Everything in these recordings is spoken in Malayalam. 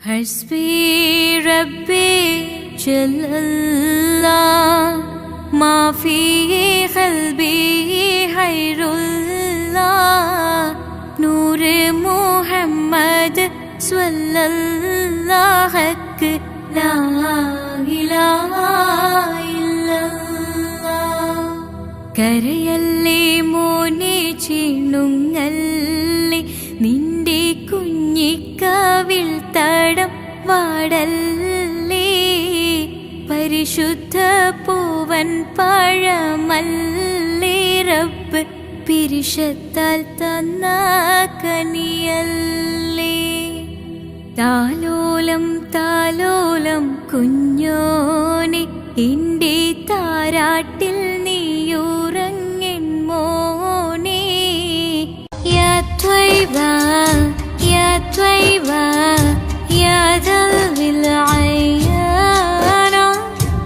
حسبي ربي جل الله ما في قلبي غير الله نور محمد صلى الله حق لا إله إلا الله കരയല്ലേ മോനെ ചിണുങ്ങല്ലേ നിന്റെ കുഞ്ഞിക്കാവിൽ തടം വാടല്ലേ പരിശുദ്ധ പൂവൻ പഴമല്ലേ റബ്ബ് പിരിശത്താൽ തന്ന കനിയല്ലേ താലോലം താലോലം കുഞ്ഞോനെ എന്റെ താരാട്ടിൽ നീയുറങ്ങൻ മോനെ യാ ത്വയ്ബ യാ ത്വയ്ബ യാ ദൽവിൽ അയ്യാന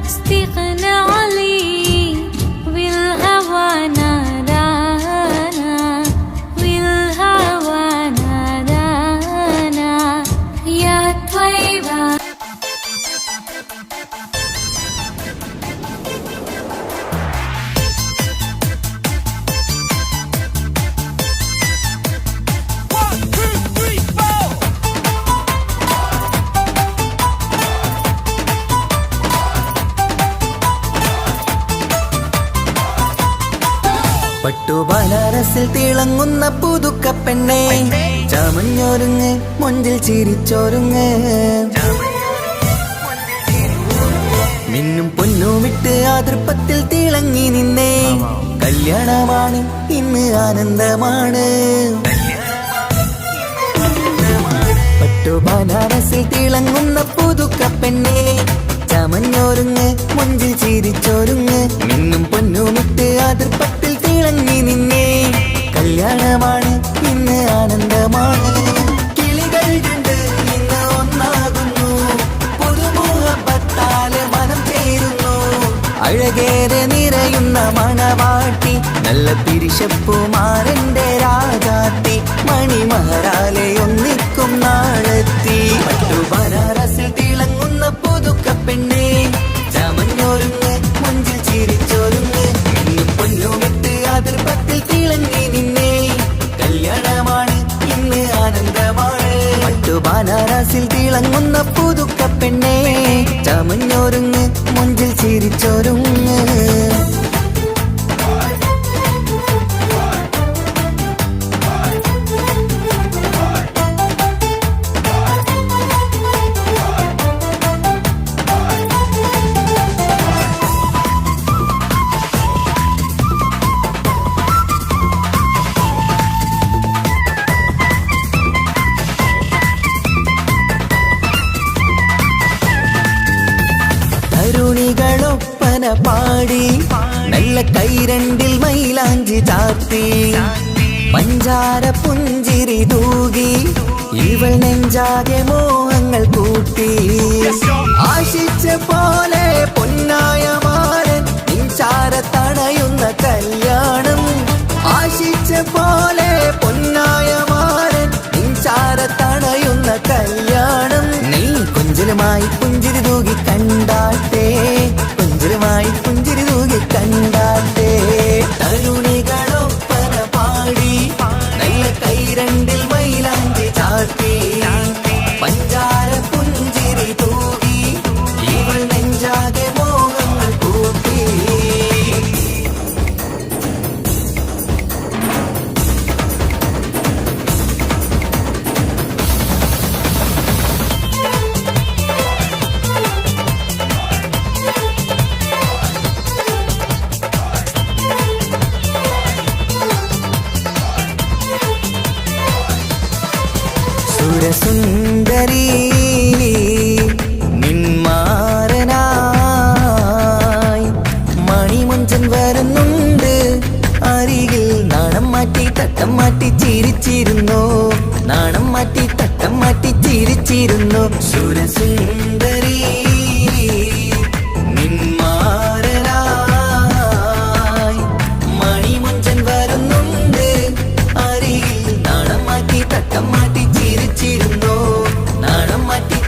ഇസ്തിഖ്ന അലി വിൽ ഹവാ നാദാന വിൽ ഹവാ നാദാന യാ ത്വയ്ബ. പട്ടുബനാറസിൽ തിളങ്ങുന്ന പുതുക്ക പെണ്ണെ ചമഞ്ഞൊരുങ്ങ് മുഞ്ചിൽ ചിരിച്ചൊരുങ്ങ് മിന്നും പൊന്നുമിട്ട് ആതൃപ്പത്തിൽ തിളങ്ങി നിന്നേ കല്യാണമാണ് ഇന്ന് ആനന്ദമാണ് പട്ടുബനാറസിൽ തിളങ്ങുന്ന പുതുക്ക പെണ്ണെ ചമഞ്ഞൊരുങ്ങ് മുഞ്ചിൽ ചിരിച്ചൊരുങ്ങ് മിന്നും പൊന്നുമിട്ട് ആതൃപ്പത്തിൽ തിളങ്ങി നിന്നേ കല്യാണമാണ് ഇന്ന് ആനന്ദമാണ് കിളികൾ കണ്ട് ഇന്ന് ഒന്നാകുന്നു പുതുമുഖത്താല് മനം ചേരുന്നു അഴകേറെ നിറയുന്ന മണവാട്ടി നല്ല പിരിശപ്പുമാരന്റെ രാജാത്തി മണിമഹറാലെ ഒന്നിക്കും നാളെത്തി പട്ടുബനാറസിൽ തിളങ്ങുന്ന പുതുക്ക പെണ്ണെ ചമഞ്ഞൊരുങ്ങ് മുഞ്ചിൽ ചിരിച്ചൊരുങ്ങ് ഇന്നും പൊന്നുമിട്ട് അതിർപ്പത്തിൽ തിളങ്ങി നിന്നേ കല്യാണമാണ് ഇന്ന് ആനന്ദമാണ് പട്ടുബനാറസിൽ തിളങ്ങുന്ന പുതുക്ക പെണ്ണെ ചമഞ്ഞൊരുങ്ങ് മുഞ്ചിൽ ചിരിച്ചൊരുങ്ങ്. തരുണികളൊപ്പന പാടി നല്ല കൈരണ്ടിൽ മൈലാഞ്ചി ചാർത്തി പഞ്ചാര പുഞ്ചിരി തൂകി ഇവൾ നെഞ്ചാകെ മോഹങ്ങൾ കൂട്ടി ആശിച്ച പോലെ പൊന്നായ മാരൻ നിൻചാര തണയുന്ന കല്യാണം ആശിച്ച പോലെ പൊന്നായ മാരൻ നിൻചാര തണയുന്ന കല്യാണം നീ കുഞ്ചലുമായി പുഞ്ചിരി തൂകി കണ്ടാട്ടെ കുഞ്ചലുമായി പുഞ്ചിരി തൂകി കണ്ടാട്ടെ തരുണികളൊപ്പന പാടി നല്ല കൈരണ്ടിൽ മൈലാഞ്ചി ചാർത്തി പഞ്ചാര പുഞ്ചിരി തൂകി ഇവൾ നെഞ്ചാകെ മോഹങ്ങൾ കൂട്ടി സുരസുന്ദരി നിന്മാരനായി മണിമുഞ്ചൻ വരുന്നുണ്ട് അരികിൽ നാണം മാറ്റി തട്ടം മാറ്റി ചിരിച്ചിരുന്നു നാണം മാറ്റി തട്ടം മാറ്റി ചിരിച്ചിരുന്നു സുരസുന്ദരി നിന്മാരനായി മണിമുഞ്ചൻ വരുന്നുണ്ട് അരികിൽ നാണം മാറ്റി തട്ടം മാറ്റി ചിരിച്ചിരുന്നു നാണം മാറ്റി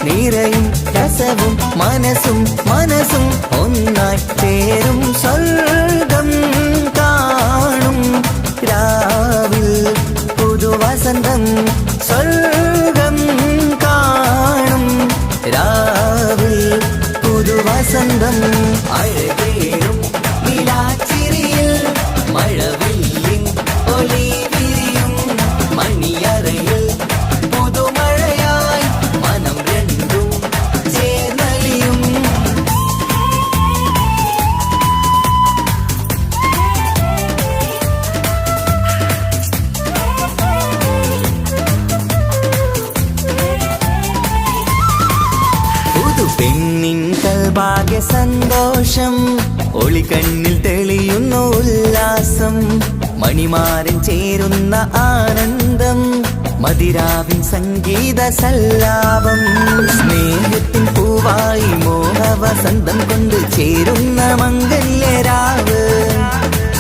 നിറയും രസവും മനസ്സും മനസ്സും ഒന്നായി ചേരും സ്വർഗം കാണും രാവിൽ പുതുവസന്തം സ്വർഗം കാണും രാവിൽ പുതുവസന്തം അഴകേറും നിലാച്ചിരിയിൽ മഴവില്ലിൻ ഒലി വിരിയും മണിയറയിൽ പുതുമഴയായി മനം രണ്ടും ചേർന്നലിയും പുതു പെണ്ണിൻ കൽഭാഗ്യ സന്തോഷം ഒളികണ്ണിൽ തെളിയുന്നു ഉല്ലാസം മണിമാരൻ ചേരുന്ന ആനന്ദം മതിരാവിൻ സംഗീത സല്ലാപം സ്നേഹത്തിൻ പൂവായി മോഹവസന്തം കൊണ്ട് ചേരുന്ന മംഗല്യരാവ്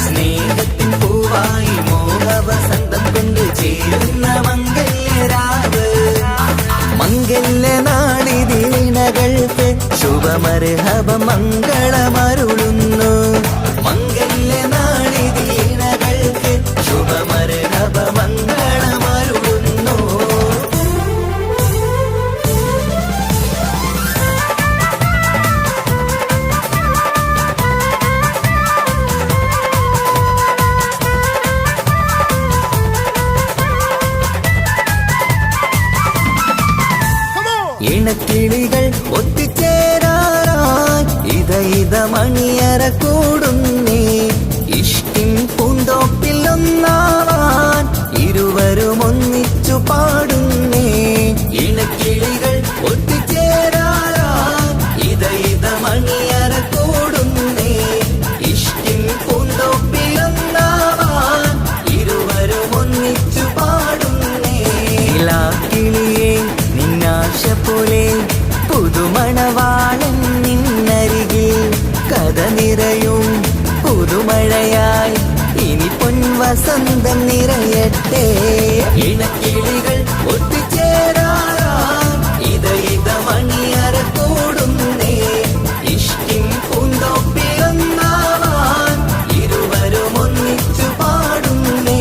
സ്നേഹത്തിൻ പൂവായി മോഹവസന്തം കൊണ്ട് ചേരുന്ന മംഗല്യരാവ് മംഗല്യനാടിതിനകൾക്ക് ശുഭമർഹബ മംഗളമരുളുന്നു മംഗല്യനാടിതിനകൾക്ക് ശുഭമർഹബ മംഗളമരുളുന്നു ഇണക്കിളികൾ ഒത്തുചേരാറായി ഇത മണിയറ കൂടുന്നേ ഇഷ്ടിൻ പൂന്തോപ്പിൽ ഒന്നാവാൻ ഇരുവരും ഒന്നിച്ചു പാടുന്നേ ഇണക്കിളികൾ ഒത്തുചേരാറായി ഇത മണിയറ കൂടുന്നേ ഇഷ്ടിൻ പൂന്തോപ്പിൽ ഒന്നാവാൻ ഇരുവരും ഒന്നിച്ചു പാടുന്നേ കിളിയേ നിന്നാശ പോലെ പുതുമണവാളൻ നിന്നരികിൽ കഥ നിറയും പുതുമഴയായി ഇനി പൊൻവസന്തം നിറയട്ടെ ഇണക്കിളികൾ ഒത്തുചേരാറായി ഇത മണിയറ കൂടുന്നേ ഇഷ്ടിൻ പൂന്തോപ്പിലൊന്നാവാൻ ഇരുവരും ഒന്നിച്ചു പാടുന്നേ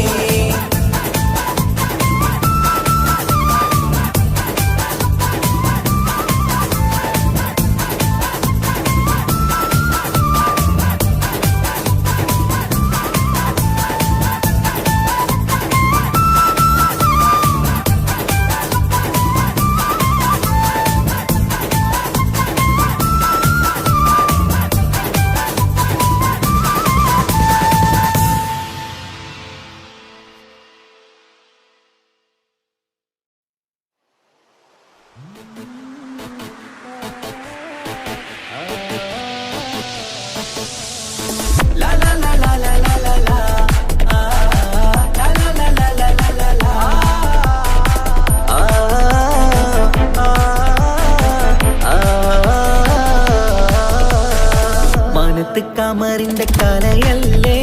കമറിന്റെ കലയല്ലേ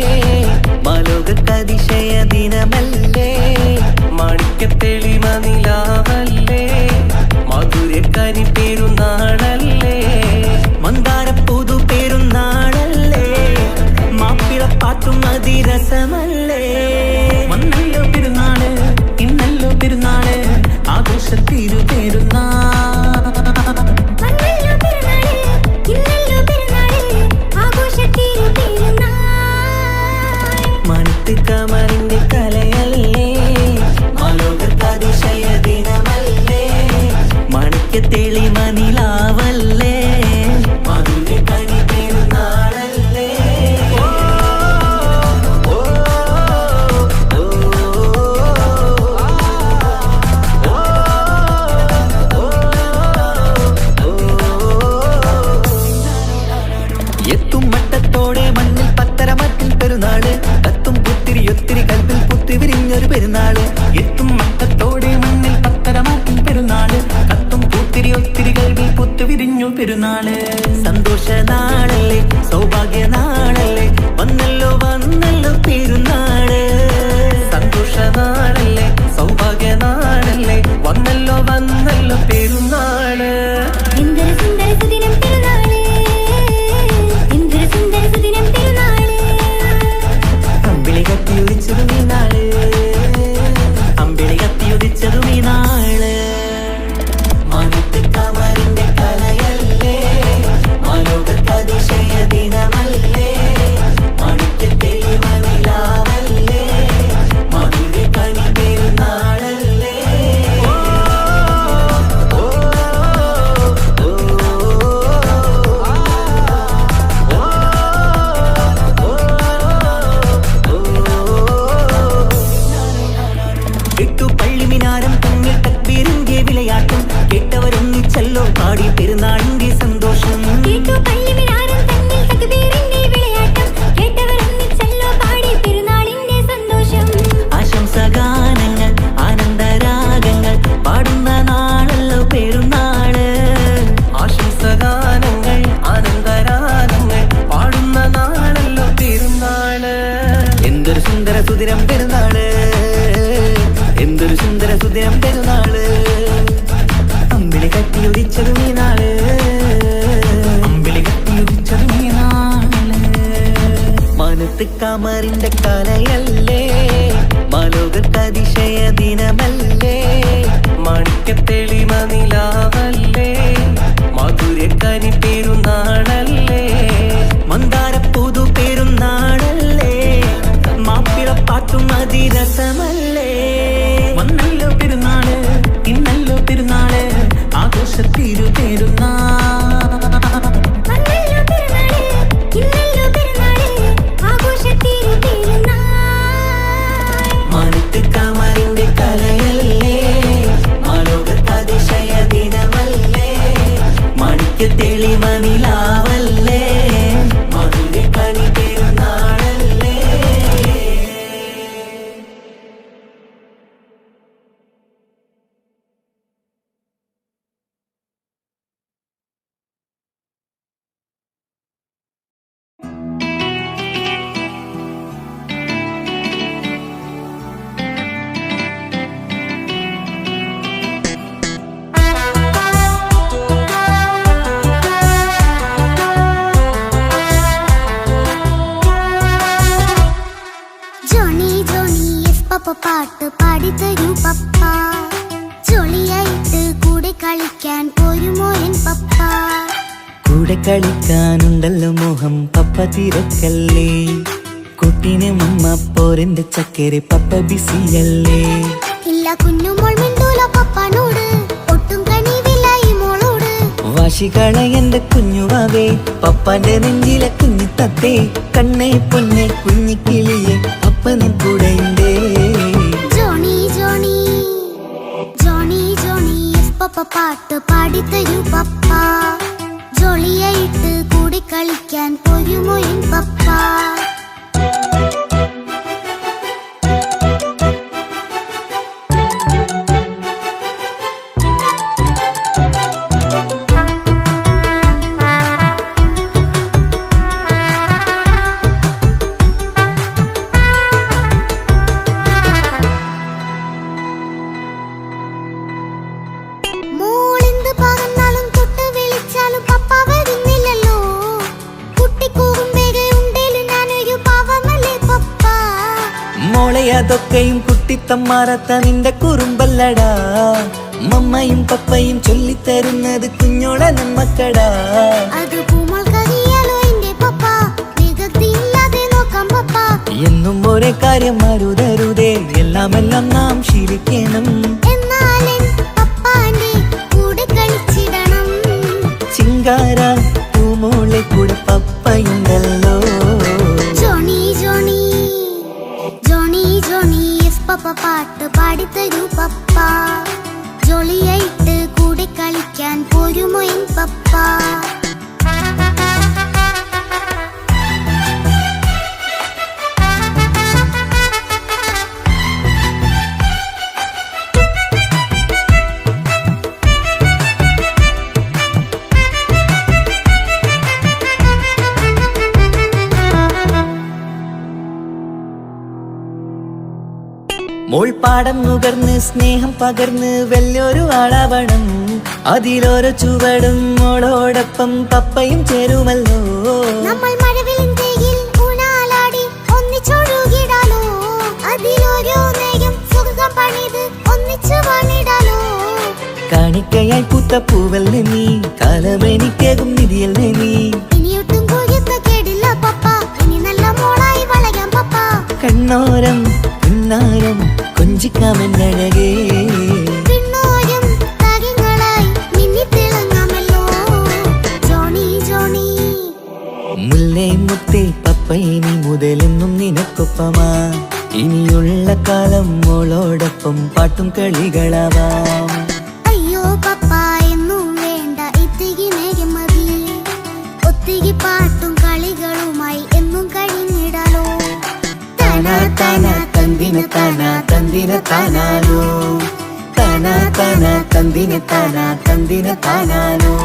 മാലോകതിശയ ദിനമല്ലേ മാണിക്യത്തെളിമ നിലാവല്ലേ മധുരക്കരി പെരുന്നാളല്ലേ മന്ദാര പുതു പെരുന്നാളല്ലേ മാപ്പിളപ്പാട്ടും അതിരസമല്ലേ വന്നല്ലോ പെരുന്നാള് ഇന്നല്ലോ പെരുന്നാള് ആഘോഷത്തിരു പെരുന്നാൾ കമറിന്റെ കലയല്ലേ മാലോകതിശയ ദിനമല്ലേ മാണിക്യത്തെളിമ നിലാവല്ലേ മധുരക്കരി പെരുന്നാളല്ലേ എത്തും മട്ടത്തോടെ മണ്ണിൽ പത്തരമറ്റിൽ പെരുന്നാള് കത്തും പുത്തിരി ഒത്തിരി കൽപ്പിൽ പുത്തി വിരിഞ്ഞൊരു പെരുന്നാള് എത്തും മട്ടത്തോടെ മണ്ണിൽ പത്തരമറ്റിൽ പെരുന്നാള് കത്തും പുത്തിരി ഒത്തിരി കൽപ്പിൽ പുത്തി വിരിഞ്ഞു പെരുന്നാള് സന്തോഷ നാളല്ലേ സൗഭാഗ്യ നാളല്ലേ വന്നല്ലോ വന്നല്ലോ പെരുന്നാള് സന്തോഷ നാളല്ലേ സൗഭാഗ്യ നാളല്ലേ വന്നല്ലോ വന്നല്ലോ പെരുന്നാള് ഉദിച്ചതും ഈ നാള് അമ്പിളി കത്തി ഉദിച്ചതും ഈ നാള് മാനത്ത് കമറിന്റെ കലയല്ലേ മാലോകർക്ക് അതിശയ ദിനമല്ലേ മണിക്കത്തെ മനിലാവല്ലേ മധുര കണി പെരുന്നാളല്ലേ എട്ടു പള്ളിമിനാരം തമ്മിൽ തക്ബീറിന്റെ വിളയാട്ടം കേട്ടവരൊന്നിച്ചല്ലോ പാടി പെരുന്നാളിന്റെ സന്തോഷം കേട്ടു പള്ളിമിനാരം തന്നിൽ തക്ബീറിന്റെ വിളയാട്ടം കേട്ടവരൊന്നിച്ചല്ലോ പാടി പെരുന്നാളിന്റെ സന്തോഷം ആശംസഗാനങ്ങൾ ആനന്ദരാഗങ്ങൾ പാടുന്ന നാളല്ലോ പെരുന്നാള് ആശംസഗാനങ്ങൾ ആനന്ദരാഗങ്ങൾ പാടുന്ന നാളല്ലോ പെരുന്നാള് എന്തൊരു സുന്ദര സുദിനം പെരുന്നാള് എന്തൊരു സുന്ദര സുദിനം പെരുന്നാള് അമ്പിളി കത്തി ഉദിച്ചതും ഈ നാള് അമ്പിളി കത്തി ഉദിച്ചതും ഈ നാള് മാനത്ത് കമറിന്റെ കലയല്ലേ മാലോകർക്ക് അതിശയ ദിനമല്ലേ മാണിക്കത്തെളിമ നിലാവല്ലേ മധുരക്കനി പെരുന്നാളല്ലേ മന്ദാരപ്പൂതു പെരുന്നാളല്ലേ മാപ്പിളപ്പാട്ടും അതിരസമല്ലേ വന്നല്ലോ പെരുന്നാള് ഇന്നല്ലോ പെരുന്നാള് ആഘോഷത്തിരു പെരുന്നാൾ വന്നല്ലോ പെരുന്നാള് ഇന്നല്ലോ പെരുന്നാള് ആഘോഷത്തിരു പെരുന്നാൾ മാനത്ത് കമറിന്റെ കലയല്ലേ മാലോകർക്ക് അതിശയ ദിനമല്ലേ മണിക്കത്തെളിമ നിലാവല്ലേ മധുരക്കണി പെരുന്നാളല്ലേ ജോണി ജോണി എസ് പപ്പ പാട്ട് പാടിത്തരൂ പപ്പ ജോളിയായിട്ട് കൂടെ കളിക്കാൻ പോരുമോ എൻ പപ്പ കൂടെ കളിക്കാനുണ്ടല്ലോ മോഹം പപ്പ തിരക്കല്ലേ കുട്ടീനെ മമ്മ പോരെന്റെ ചക്കരെ പപ്പ ബിസിയല്ലേ ഇല്ല കുഞ്ഞുമോൾ മിണ്ടൂല പപ്പനോട് ഒട്ടും കണിവില്ല ഈ മോളോട് വാശികള എന്റെ കുഞ്ഞുവാവേ പപ്പാന്റെ നെഞ്ചിലെ കുഞ്ഞിത്തത്തേ കണ്ണേ പൊന്നെ കുഞ്ഞിക്കിളിയെ അപ്പനും കൂടെയുണ്ടേ Johnny Johnny Johnny Johnny yes papa പാട്ട് പാടിത്തരൂ പപ്പ ജോളിയായിട്ട് കൂടെ കളിക്കാൻ പോരുമോ എൻ പപ്പ മോളെന്ത് പറഞ്ഞാലും തൊട്ട് വിളിച്ചാലും പപ്പ വരുന്നില്ലല്ലോ കുട്ടിക്കൂകുമ്പേരുണ്ടേലും ഞാനൊരു പാവമല്ലേ പപ്പ മോളെ അതൊക്കെയും കുട്ടിത്തമ്മാറത്ത നിന്റെ കുറുമ്പല്ലടാ മമ്മയും പപ്പയും ചൊല്ലിത്തരുന്നത് കുഞ്ഞോളെ നമ്മക്കടാ അത് പൂമോൾക്കറിയാലോ എന്റെ പപ്പ വികൃതിയില്ലാതെ നോക്കാം പപ്പ എന്നും ഒരേ കാര്യം മരുതരുതേ എല്ലാം നാം ശീലിക്കണം എന്നാലും പപ്പാന്റെ കൂടെ കളിച്ചിടണം ചിങ്കാര പൂമോളെ കൂടെ പപ്പയുണ്ടല്ലോ Johnny Johnny Johnny Johnny yes papa പാട്ട് പാടിത്തരൂ പപ്പ ജോളിയായിട്ട് കൂടെ കളിക്കാൻ പോരുമോ എൻ പപ്പ മോൾ പാടം നുകർന്ന് സ്നേഹം പകർന്ന് വലിയൊരു ആളാവണം അതിലോരോ ചുവടും മോളോടൊപ്പം പപ്പയും ചേരുമല്ലോ നമ്മൾ മഴവിലിൻ തേയിൽ ഊനാലാടി ഒന്നിച്ചൊഴുകിടാലോ കാണിക്കയായി പൂത്ത പൂവല്ലേ നീ, കാലമെനിക്കേകും നിധിയല്ലേ നീ. ഇനിയൊട്ടും കൂടിയത്ത കേടില്ല പപ്പ, ഇനി നല്ല മോളായി വളരാം പപ്പ. കണ്ണോരം പിന്നാരം കൊഞ്ചിക്കാമെന്നഴകേ, പിന്നോരം താരങ്ങളായി മിന്നിത്തിളങ്ങാമല്ലോ ജോണി ജോണി. മുല്ലേ മുത്തേ പപ്പയിനി മുതലെന്നും നിനക്കൊപ്പമാ, ഇനിയുള്ള കാലം മോളോടൊപ്പം പാട്ടും കളികളാവാം. അയ്യോ പപ്പ എന്നും വേണ്ട ഇത്തിരി നേരം മതി, ഒത്തിരി പാട്ടും കളികളുമായി എന്നും കഴിഞ്ഞിടാലോ. താന താന തന്തിന താന തന്തിന താനാലോ, താന താന തന്തിന താന തന്തിന താനാലോ.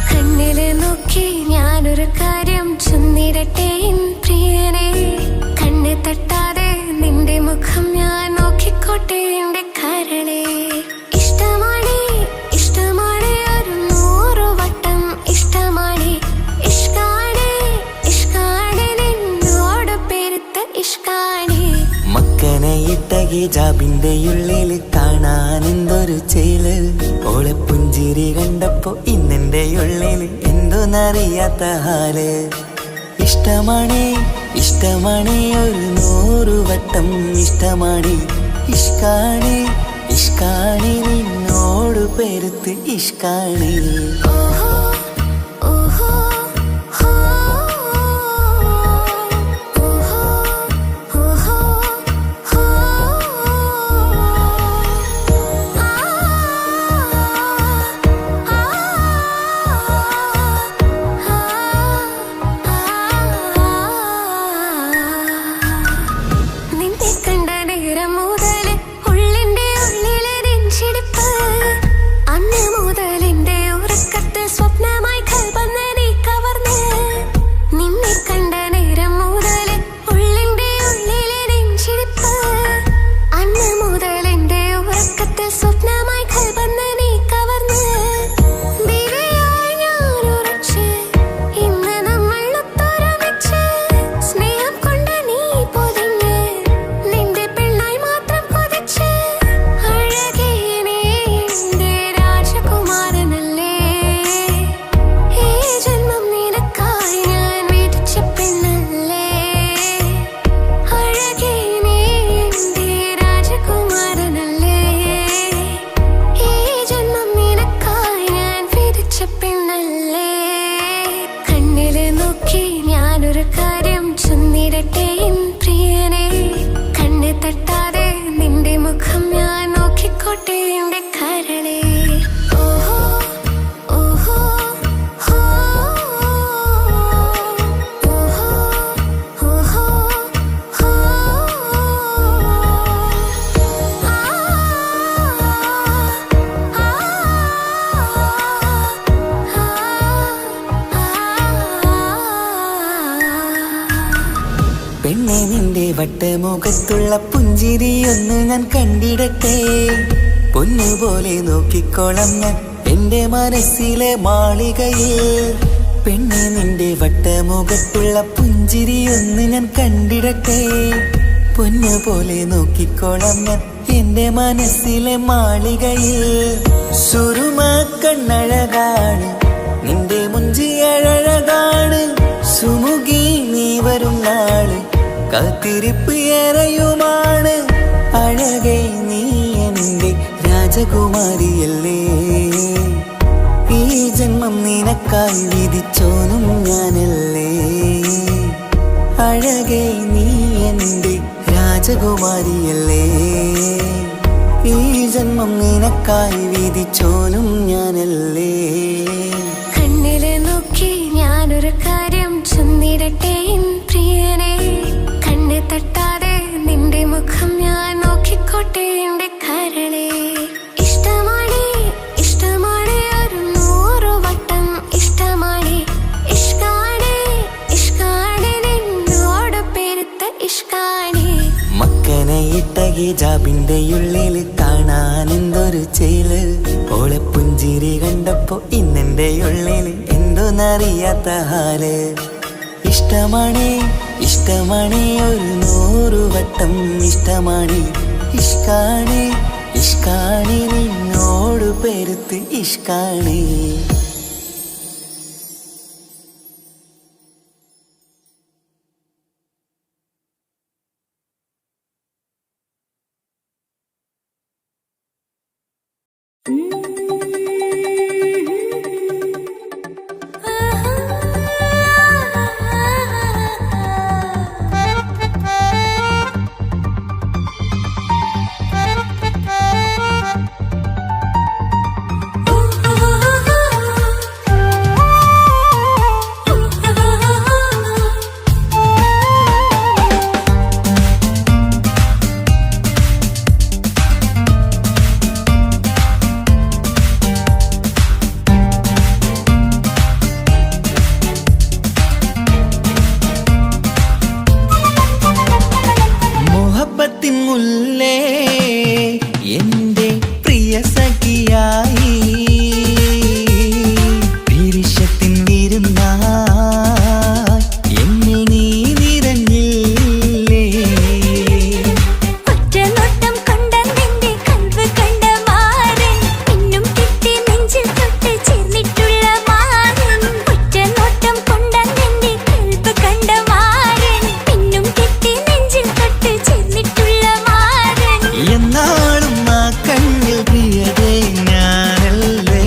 കണ്ണില് നോക്കി ഞാനൊരു കാര്യം ചൊന്നിടട്ടെ പ്രിയനെ, കണ്ണ് തട്ടാതെ നിന്റെ മുഖം ഞാൻ നോക്കിക്കോട്ടെ എന്റെ കരളെ. ഇഷ്ടമാണ് ഇഷ്ടമാണ് ഒരു 100 വട്ടം ഇഷ്ടമാണ്, ഇഷ്കാണ് ഇഷ്കാണ് നിന്നോട് പെരുത്ത ഇഷ്കാണ്. മക്കനയിട്ട ഹിജാബിന്റെ ഉള്ളില് കാണാൻ എന്തൊരു ചേല്, ഓളെ പുഞ്ചിരി കണ്ടപ്പോ ഇന്നെന്റെ ഉള്ളില് എന്തോന്നറിയാത്ത ഹാല്. ഇഷ്ടമാണ് ഇഷ്ടമാണ് ഒരു 100 വട്ടം ഇഷ്ടമാണ്, ഇഷ്കാണ് ഇഷ്കാണ് നിന്നോട് പെരുത്ത് ഇഷ്കാണ്. ഓഹോ ഓഹോ ഹോ ഓഹോ ഓഹോ ഹോ ആ നിന്നെ കണ്ട നേരം മുതല് ഉള്ളിന്റെ ഉള്ളിലെ നെഞ്ചിടിപ്പ്, അന്ന് മുതൽ എന്റെ ഉറക്കത്തിൽ സ്വപ്നമായി കൽപ്പന നീ കവർന്ന്. നിന്നെ കണ്ട നേരം മുതൽ ഉള്ളിന്റെ ഉള്ളിലെ നെഞ്ചിടിപ്പ്, അന്ന് മുതൽ എന്റെ ഉറക്കത്തിൽ സ്വപ്നമായി കൽപ്പന നീ കവർന്ന്. ദിവ്യയായി ഞാൻ ഉറച്ച് ഇന്ന് നമ്മൾ ഒത്തൊരുമിച്ച്, സ്നേഹം കൊണ്ട് നീ പൊതിഞ്ഞ് നിന്റെ പെണ്ണായി മാത്രം കൊതിച്ച്. അഴകേ നീ എന്റെ രാജകുമാരനല്ലേ, ഈ ജന്മം നിനക്കായി ഞാൻ വിധിച്ച പെണ്ണല്ലേ. അഴകേ നീ എന്റെ രാജകുമാരനല്ലേ, ഈ ജന്മം നിനക്കായി ഞാൻ വിധിച്ച പെണ്ണല്ലേ. കണ്ണില് നോക്കി ഞാനൊരു കാര്യം ചൊന്നിടട്ടെ പ്രിയനെ, കണ്ണ് തട്ടാതെ നിന്റെ മുഖം ഞാൻ നോക്കിക്കോട്ടെ എന്റെ കരളെ. ഓഹോ ഓഹോ ഹോ ഓഹോ ഓഹോ ഹോ ആ പെണ്ണെ നിന്റെ വട്ടമുഖത്തുള്ള പുഞ്ചിരിയൊന്ന് ഞാൻ കണ്ടിടട്ടെ, പൊന്നുപോലെ നോക്കിക്കോളാം ഞാൻ എന്റെ മനസ്സിലെ മാളികയിൽ. പെണ്ണെ നിന്റെ വട്ടമുഖത്തുള്ള പുഞ്ചിരിയൊന്ന് ഞാൻ കണ്ടിടട്ടെ, പൊന്നുപോലെ നോക്കിക്കോളാം ഞാൻ എന്റെ മനസ്സിലെ മാളികയിൽ. സുറുമ കണ്ണഴകാണ് നിന്റെ മുഞ്ചിയഴകാണ്, സുമുഖി നീ വരും നാള് കാത്തിരിപ്പ് ഏറെയുമാണ്. അഴകേ നീ എന്റെ രാജകുമാരിയല്ലേ, ഈ ജന്മം നിനക്കായി വിധിച്ചോനും ഞാനല്ലേ. അഴകേ നീ എന്റെ രാജകുമാരിയല്ലേ, ഈ ജന്മം നിനക്കായി വിധിച്ചോനും ഞാനല്ലേ. കണ്ണില് നോക്കി ഞാനൊരു കാര്യം ചൊന്നിടട്ടെ പ്രിയനെ, കണ്ണ് തട്ടാതെ നിന്റെ മുഖം ഞാൻ നോക്കിക്കോട്ടെ എന്റെ കരളെ. ഇഷ്ടമാണ് ഇഷ്ടമാണ് ഒരു 100 വട്ടം ഇഷ്ടമാണ്, ഇഷ്കാണ് ഇഷ്കാണ് നിന്നോട് പെരുത്ത ഇഷ്കാണ്. മക്കനെ ഇട്ട ഹിജാബിന്റെ ഉള്ളിൽ കാണാൻ എന്തൊരു ചേല്. ഓളെ പുഞ്ചിരി കണ്ടപ്പോ ഇന്നെന്റെ ഉള്ളിൽ എന്തോന്നറിയാത്ത ഹാല്. ഇഷ്ടമാണേ ഇഷ്ടമാണേ ഒരു 100 വട്ടം ഇഷ്ടമാണേ. ഇഷ്കാണേ ഇഷ്കാണേ നിന്നോട് പെരുത്ത് ഇഷ്കാണേ. മുല്ലേ എന്റെ പ്രിയ സഖിയായി പിരിശത്തിൻ വിരുന്നായി എന്നിൽ നീ നിറഞ്ഞില്ലേ. ഒറ്റനോട്ടം കൊണ്ടെന്റെ കൽവ് കണ്ട മാരൻ പിന്നും കിട്ടി നെഞ്ചിൽ തൊട്ട് ചേർന്നിട്ടുള്ള മാരൻ. ഒറ്റനോട്ടം കൊണ്ടെന്റെ കൽവ് കണ്ട മാരൻ പിന്നും കിട്ടി നെഞ്ചിൽ തൊട്ട് ചേർന്നിട്ടുള്ള മാരൻ. എന്നാളും ആ കണ്ണിൽ പ്രിയതേ ഞാനല്ലേ.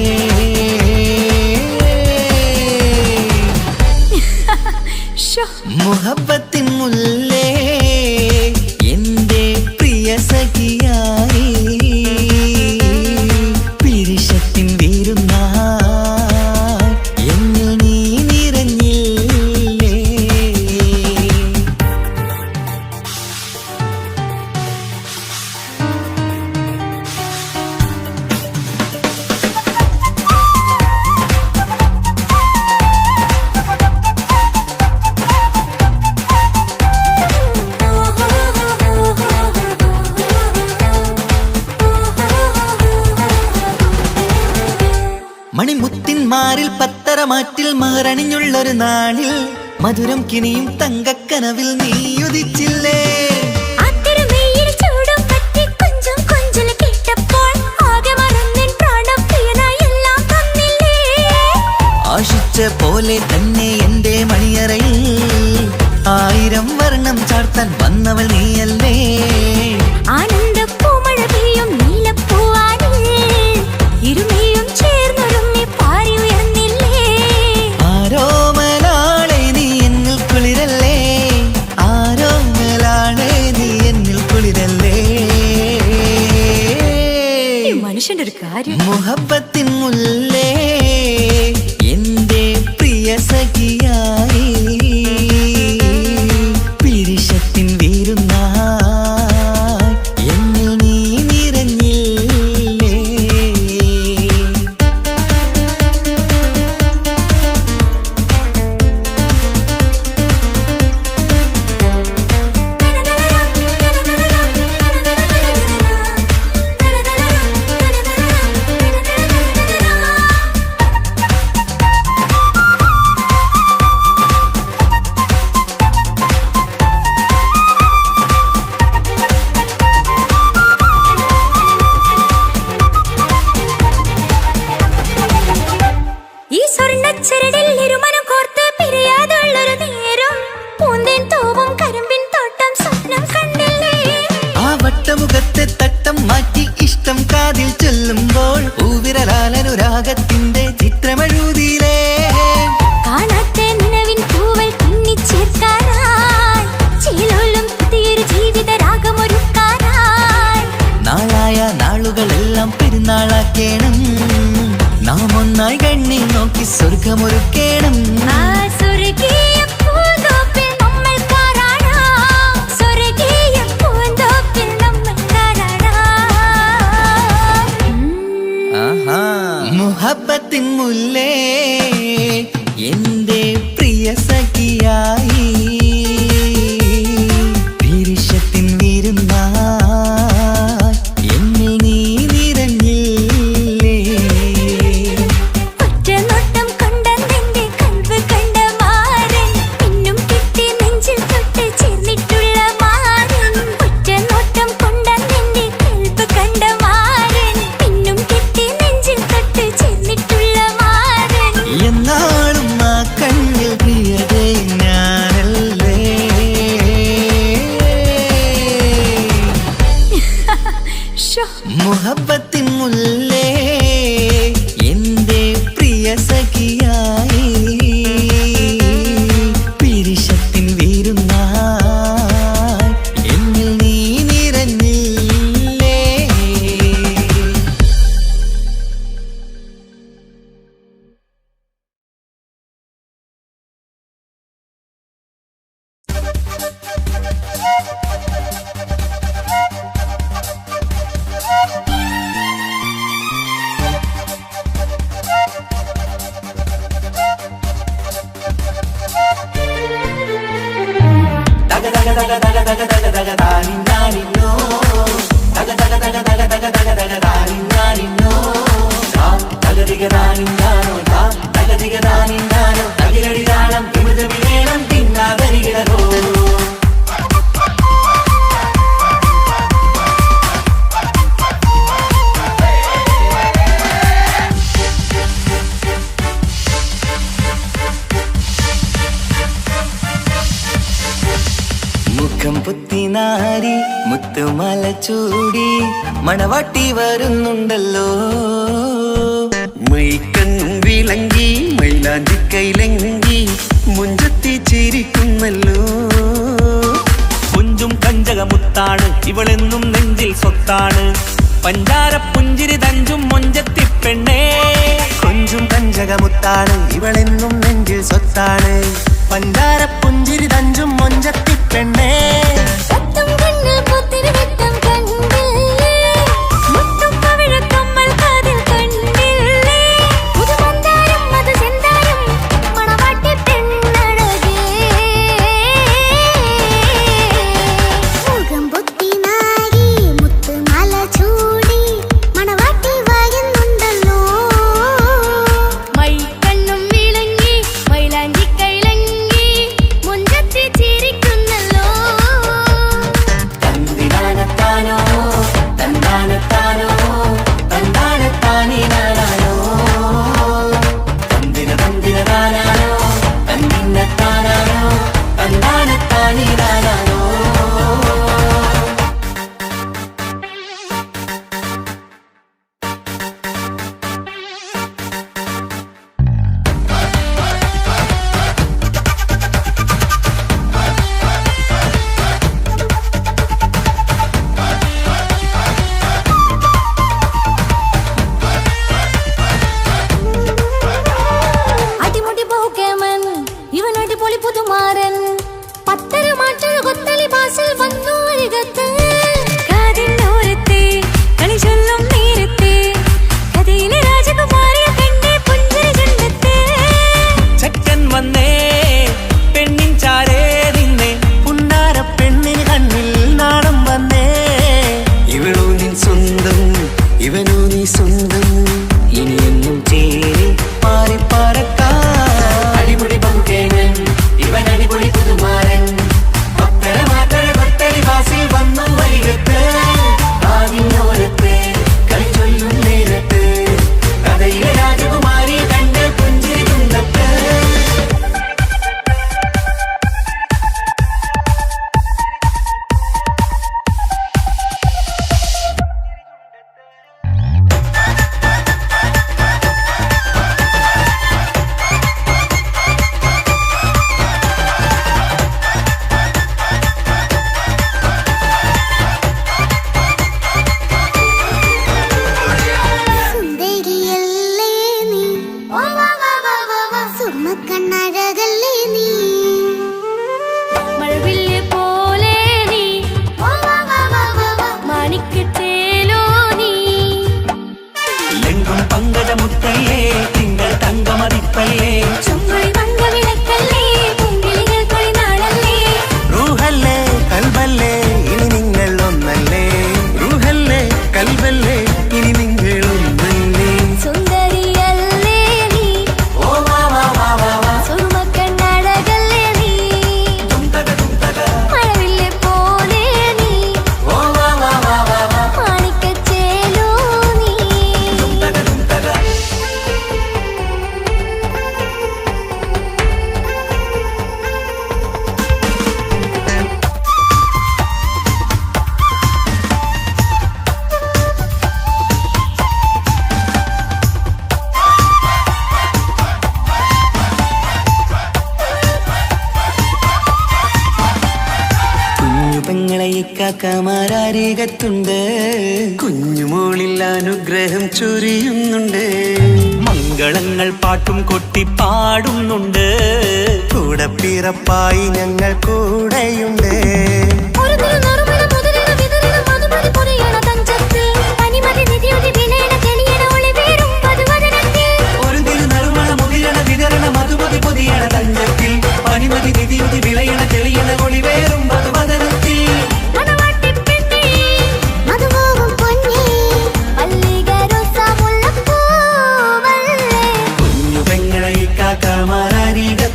മുഹബത്തിൻ മുല്ലേ എന്റെ പ്രിയ സഖിയായി പിരിശത്തിൻ വിരുന്നായി എന്നിൽ നീ നിറഞ്ഞില്ലേ. മണിമുത്തിന്മാരിൽ പത്തരമാറ്റിൽ മഹറണിഞ്ഞുള്ളൊരു നാളിൽ മധുരം കിനിയും തങ്കക്കനവിൽ നീയുദിച്ചില്ലേ. ആശിച്ച പോലെ തന്നെ എന്റെ മണിയറയിൽ 1000 വർണ്ണം ചാർത്താൻ വന്നവൾ നീയല്ലേ. ആനന്ദപ്പൂമഴ പെയ്യും നീലപ്പൂവാനിൽ ഇരുമയും ചേർന്നൊരുമ്മി പാറി ഉയർന്നില്ലേ. ആരോമലാളെ നീ എന്നിൽ കുളിരല്ലേ. ആരോമലാളെ നീ എന്നിൽ കുളിരല്ലേ. മനുഷ്യന്റെ ഒരു കാര്യം. മുഹബത്തിൻ മുല്ലേ എന്റെ പ്രിയ സഖിയായി പിരിശത്തിൻ വിരുന്നായി എന്നിൽ നീ നിറഞ്ഞില്ലേ. ഈ സ്വർണ്ണച്ചരടിൽ ഇരുമനം കോർത്ത് പിരിയാതുള്ളൊരു നേരം പൂന്തേൻ തോവും കരിമ്പിൻ തോട്ടം സ്വപ്നം കണ്ടില്ലേ. ആ വട്ടമുഖത്തെ തട്ടം മാറ്റി ഇഷ്ടം കാതിൽ ചൊല്ലുമ്പോൾ പൂവിരലാലനുരാഗത്തിന്റെ ചിത്രമെഴുതിയിലേ. കാണാത്ത നിലവിൻ പൂവൽ തുന്നിച്ചേർക്കാനായി ചിലോലും പുതിയൊരു ജീവിത രാഗമൊരുക്കാനായി നാളായ നാളുകളെല്ലാം പെരുന്നാളാക്കേണം. നാം ഒന്നായി കണ്ണിൽ നോക്കി സ്വർഗമൊരുക്കേണം. ആ സ്വർഗീയ പൂന്തോപ്പിൽ നമ്മൾ കാണാം. സ്വർഗീയ പൂന്തോപ്പിൽ നമ്മൾ കാണാം. മുഹബത്തിൻ മുല്ലേ എന്റെ പ്രിയ സഖിയായി പിരിശത്തിൻ വിരു മുഹബത്തിൻ മുല്ലേ എന്റെ പ്രിയ സഖിയായി പിരിശത്തിൻ വീരുന്നായി എന്നിൽ നീ നിറഞ്ഞില്ലേ മുഖം പുത്തിനാരി മുത്തുമല ചൂടി മണവാട്ടി വരുന്നുണ്ടല്ലോ മൈക്കണ്ണും വിളങ്ങി മൈലാഞ്ചി കൈലങ്കി മുഞ്ചത്തി ചിരിക്കുന്നല്ലോ പുഞ്ചും കഞ്ചകമുത്താണ് ഇവളെന്നും നെഞ്ചിൽ സ്വത്താണ് പഞ്ചാര പുഞ്ചിരി തഞ്ചും മൊഞ്ചത്തി പെണ്ണേ കൊഞ്ചും കഞ്ചകമുത്താണ് ഇവളെന്നും നെഞ്ചിൽ സ്വത്താണ് പഞ്ചാര പുഞ്ചിരി തഞ്ചും മൊഞ്ചത്തി പെണ്ണേ സത്തും കണ്ണിൽ പുത്തിരി വെട്ടം കണ്ടില്ലേ മുത്തും പവിഴക്കമ്മൽ കാതിൽ കണ്ടില്ലേ പുതുമന്ദാരം അത് ചെന്താരം മണവാട്ടി പെണ്ണഴകേ മുഖം പൊത്തി നാരി മുത്തുമാല ചൂടി മണവാട്ടി വരുന്നുണ്ടല്ലോ മൈക്കണ്ണും വിളങ്ങി മൈലാഞ്ചി കൈലങ്കി മുഞ്ചത്തി ചിരിക്കുന്നല്ലോ പെങ്ങളെ ഇക്കാക്കമാരരികത്തുണ്ട്. കുഞ്ഞുമോളിൽ അനുഗ്രഹം ചൊരിയുന്നുണ്ട്. മംഗളങ്ങൾ പാട്ടും കൊട്ടി പാടുന്നുണ്ട്. കൂടെ പിറപ്പായി ഞങ്ങൾ കൂടെയുണ്ട്.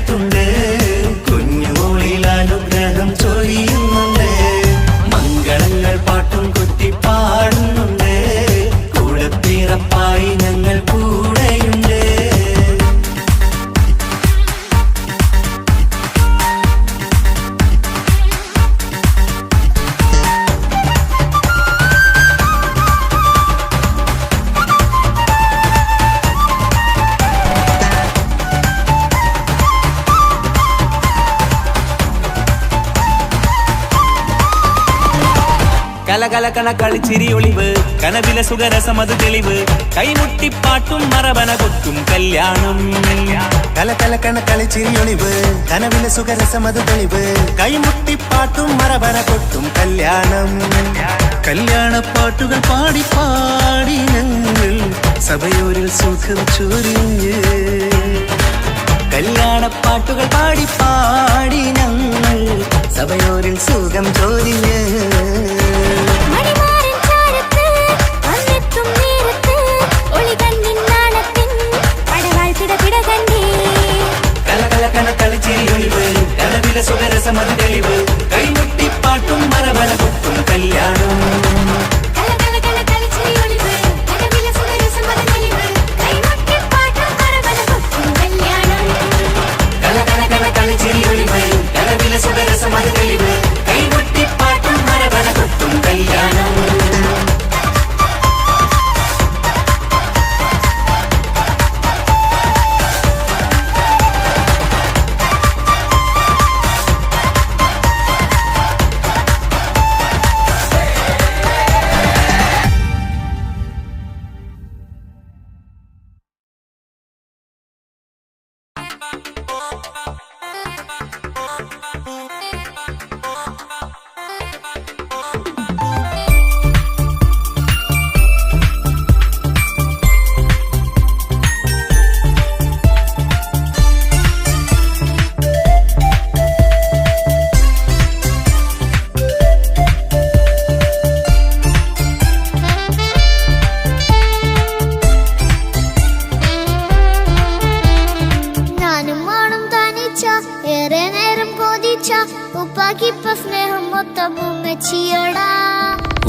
ുണ്ട് കുഞ്ഞുമോളിൽ അനുഗ്രഹം ചൊരിയുന്നുണ്ട്. മംഗളങ്ങൾ പാട്ടും കുത്തി പാടുന്നുണ്ട്. കൂടെ പിറപ്പായി ഞങ്ങൾ കൂടെയുണ്ട്. കലകലകണ കളിച്ചിരി ഒളിവ് കനവില സുഖരസമത് തെളിവ് കൈമുട്ടിപ്പാട്ടും മറവന കൊട്ടും കല്യാണം. കലകലകണ കളിച്ചിരി ഒളിവ് കനവില സുഖരസമത് തെളിവ് കൈമുട്ടിപ്പാട്ടും മറവന കൊട്ടും കല്യാണം. കല്യാണപ്പാട്ടുകൾ പാടി പാടി ഞങ്ങൾ സഭയോരിൽ സുഖം ചൊരിഞ്ഞ്. കല്യാണപ്പാട്ടുകൾ പാടി പാടി ഞങ്ങൾ സഭയോരിൽ സുഖം ചൊരിഞ്ഞ്. സുഖരസമത് തെളിവ് കൈമുട്ടിപ്പാട്ടും മറവന കൊട്ടും കല്യാണം. സുഖരസമത് തെളിവ് കൈമുട്ടിപ്പാട്ടും മറവന കൊട്ടും കല്യാണം.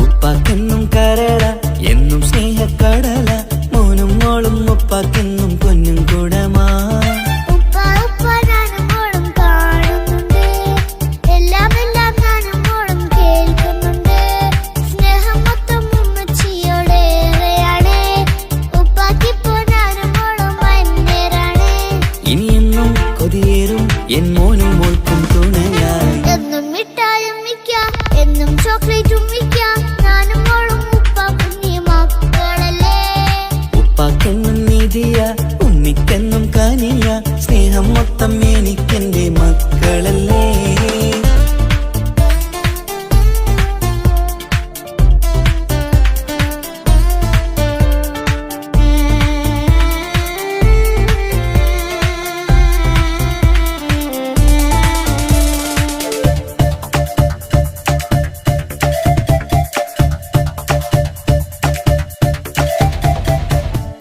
ഉപ്പാക്കെന്നും കരള എന്നും സ്നേഹക്കടല മോനും മോളും ഉപ്പാക്കെന്നും പൊന്നും കൂടമാ. ഇനിയെന്നും കൊതിയേറും എൻ മോനും മോൾക്കും തുണയായി. എന്നും മിഠായും മിക്കാം എന്നും ചോക്ലേറ്റും മിക്കാം. ഞാനും മോളും ഉപ്പാക്കും മക്കളല്ലേ. ഉപ്പാക്കെന്നും നീതിയ ഉമ്മിക്കെന്നും കനിയ സ്നേഹം മൊത്തം എനിക്കെന്റെ മക്കളല്ലേ.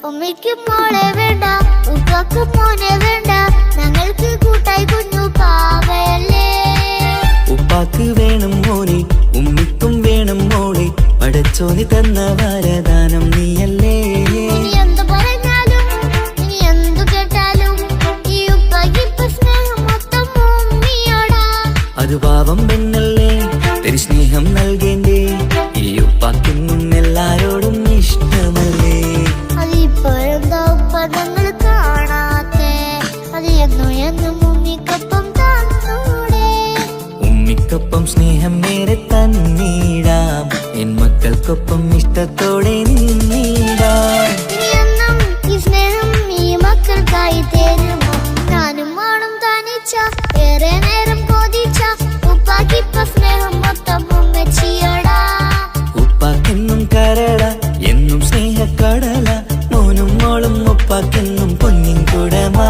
ഉമ്മയ്ക്ക് മോളെ വേണ്ട ഉപ്പാക്ക് മോനെ വേണ്ട. ഞങ്ങൾക്ക് കൂട്ടായി കുഞ്ഞു പാവയല്ലേ. ഉപ്പാക്ക് വേണം മോനെ ഉമ്മിക്കും വേണം മോളെ. പടച്ചോനി തന്ന വരദാനം നീയല്ലേ. ഇനി എന്ത് പറഞ്ഞാലും ഇനി എന്തു കേട്ടാലും ഈ ഉപ്പാക്ക് ഇപ്പൊ സ്നേഹം മൊത്തം ഉമ്മിയോടാ. അത് പാവം പെണ്ണല്ലേ തരി സ്നേഹം നൽകേണ്ടേ. ഈ ഉപ്പാക്കെന്നും എല്ലാരോടും ഇഷ്ടമല്ലേ. അതിപ്പോഴെന്താ ഉപ്പ ഞങ്ങൾ കാണാത്തെ. അത് എന്നും എന്നും ഉമ്മിക്കൊപ്പം തന്നൂടെ. ഉമ്മിക്കൊപ്പം സ്നേഹം നേരെ തന്നെ മക്കൾക്കൊപ്പം ഇഷ്ടത്തോടെ നിന്നിടാം. ഇനിയെന്നും ഈ സ്നേഹം ഈ മക്കൾക്കായി തരുമോ? ഞാനും മോളും തനിച്ച ഏറെ നേരം കൊതിച്ച ഉപ്പാക്കിപ്പ സ്നേഹം മൊത്തം ഉമ്മച്ചിയടാ. ഉപ്പാക്കെന്നും കരട എന്നും സ്നേഹക്കടല, മോനും മോളും ഉപ്പാക്കെന്നും പൊന്നിൻ കുടമാ.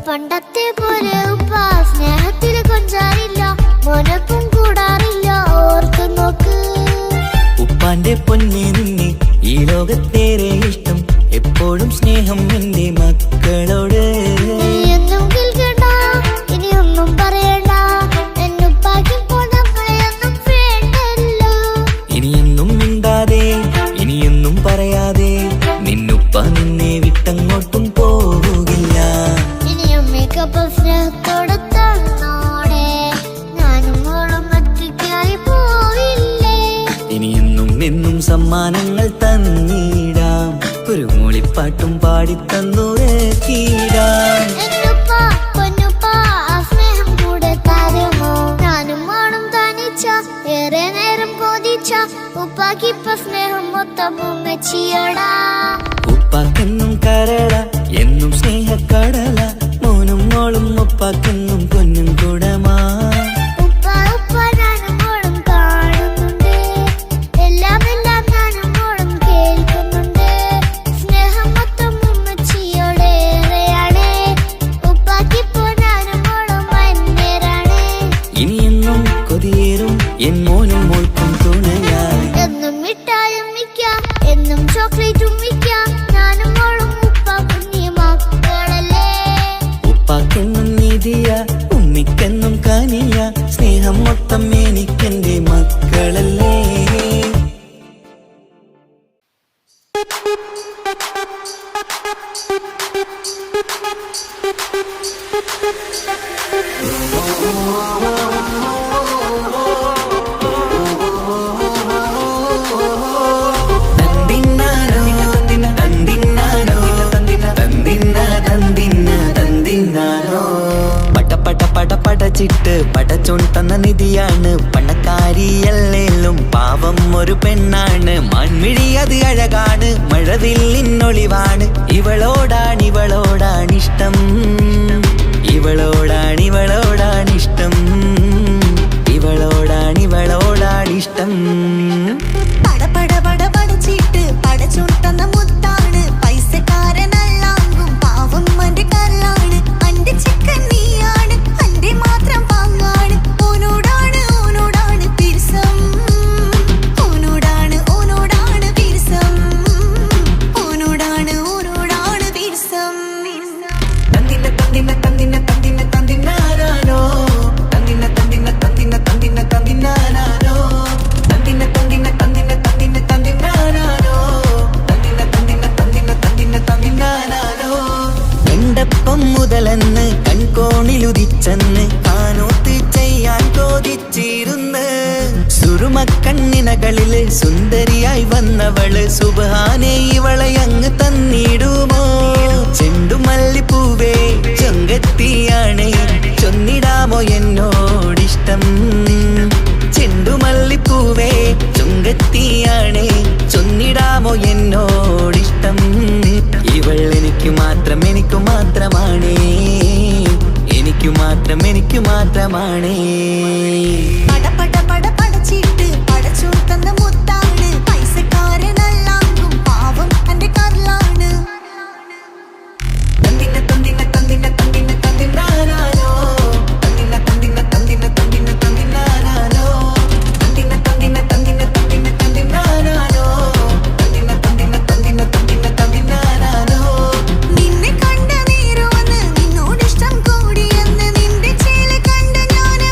പണ്ടത്തെ പോലെ ഉപ്പ സ്നേഹത്തിൽ കൊഞ്ചാറില്ല, മോനൊപ്പം കൂടാറില്ല, ഓർത്തു നോക്ക്. ഉപ്പാന്റെ പൊന്നെ നിന്നെ ഈ ലോകത്തേറെ ഇഷ്ടം, എപ്പോഴും സ്നേഹം എന്റെ മക്കളോട്. ഇനിയൊന്നും കേൾക്കണ്ട, ഇനിയൊന്നും പറയണ്ട, എന്നുപ്പാക്കിപ്പോൾ നമ്മളെയൊന്നും വേണ്ടല്ലോ. ഇനിയൊന്നും മിണ്ടാതെ ഇനിയൊന്നും പറയാതെ നിന്നുപ്പ നിന്നെ വിട്ടങ്ങോട്ടും പോവുകില്ല. ഇനിയും മേക്കപ്പ് സ്നേഹത്തോടെ തന്നോടെ ഞാനും മോളും ഒറ്റയ്ക്കായി പോവില്ലേ. ഇനിയെന്നും എന്നും സമ്മാനങ്ങൾ തന്നിടാം, ഒരു മൂളിപ്പാട്ടും പാടിത്തന്നുറക്കിടാം. എന്നുപ്പ പൊന്നുപ്പ ആ സ്നേഹം കൂടെ തരുമോ? ഞാനും മോളും തനിച്ച ഏറെ നേരം കൊതിച്ച ഉപ്പാക്കിപ്പ സ്നേഹം മൊത്തം ഉമ്മച്ചിയടാ. ഉപ്പാക്കെന്നും കരട എന്നും സ്നേഹക്കടല, മോനും മോളും ഉപ്പാക്കെന്നും പൊന്നും കുടമാ. ഉപ്പ ഉപ്പ ഞാനും മോളും കാണുന്നുണ്ട്, എല്ലാം എല്ലാം ഞാനും മോളും കേൾക്കുന്നുണ്ട്. സ്നേഹം മൊത്തം ഉമ്മച്ചിയോടേറെയാണ്, ഉപ്പാക്കിപ്പോ ഞാനും മോളും അന്യരാണ്. ഇനിയെന്നും കൊതിയേറും എൻ മോനും മോൾക്കും തുണയായി. എന്നും മിഠായും മിക്കാം, എന്നും ചോക്ലേറ്റും മിക്കാം, ഞാനും മോളും ഉപ്പ കുഞ്ഞി മക്കളല്ലേ. ഉപ്പാക്കെന്നും നിധിയ ഉമ്മിക്കെന്നും കനിയ, സ്നേഹം മൊത്തം എനിക്കെന്റെ മക്കളല്ലേ. പടച്ചിട്ട് പടച്ചോൻ തന്ന നിധിയാണ്, പണക്കാരിയല്ലേലും പാവം ഒരു പെണ്ണാണ്. മാൻമിഴി അത് അഴകാണ്, മഴവില്ലിന്നൊളിവാണ്, ഇവളോടാണിഷ്ടം, ഇവളോടാണിഷ്ടം, ഇവളോടാണിഷ്ടം. പടച്ചിട്ട് പടച്ചോൻ തന്ന മുത്താണ്, പൈസക്കാരനല്ലാങ്കും പാവം അന്റെ കല്ലാണ്. അന്റെ ചിക്കൻ നീയാണ്, അന്റെ മാത്രം പാങ്ങാണ്, ഓനോടാണ് പിരിസം, ഓനോടാണ് പിരിസം, ഓനോടാണ് പിരിസം. തന്തിന തന്തിന തന്തിന തന്തിന തന്തിനാനോ, തന്തിന തന്തിന തന്തിന തന്തിന തന്തിനാനോ, തന്തിന തന്തിന തന്തിന തന്തിന തന്തിനാനോ, തന്തിന തന്തിന തന്തിന തന്തിന തന്തിനാനോ. എണ്ടപ്പം മുതലെന്ന് കൺകോണിലുദിച്ചെന്ന് കാനോത്ത് ചെയ്യാൻ ചോദിച്ചിരുന്ന്, സുറുമക്കണ്ണിനകളില് സുന്ദരിയായി വന്നവള് സുബ്ഹാനേ ഇവളെ അങ്ങ് തന്നിടുമോ? ചെണ്ടുമല്ലിപ്പൂവേ ചൊങ്കത്തിയാണ്, ചൊന്നിടാമോ എന്നോടിഷ്ടം? ചെണ്ടുമല്ലിപ്പൂവേ ചൊങ്കത്തിയാണ്, ചൊന്നിടാമോ എന്നോടിഷ്ടം? ഇവൾ എനിക്ക് മാത്രം എനിക്ക് മാത്രമാണേ, എനിക്ക് മാത്രമാണേ. പടച്ചിട്ട് പടച്ചോൻ തന്ന മുത്താണ്, പൈസക്കാരനല്ലാങ്കും പാവം അന്റെ കല്ലാണ്. തന്തിന തന്തിന തന്തിന തന്തിന തന്തിനാനോ, തന്തിന തന്തിന തന്തിന തന്തിന തന്തിനാനോ, തന്തിന തന്തിന തന്തിന തന്തിന തന്തിനാനോ, തന്തിന തന്തിന തന്തിന തന്തിന തന്തിനാനോ. നിന്നെ കണ്ട നേരോന്ന് നിന്നോടിഷ്ടം കൂടിയെന്ന്, നിന്റെ ചേല കണ്ട ഞാന്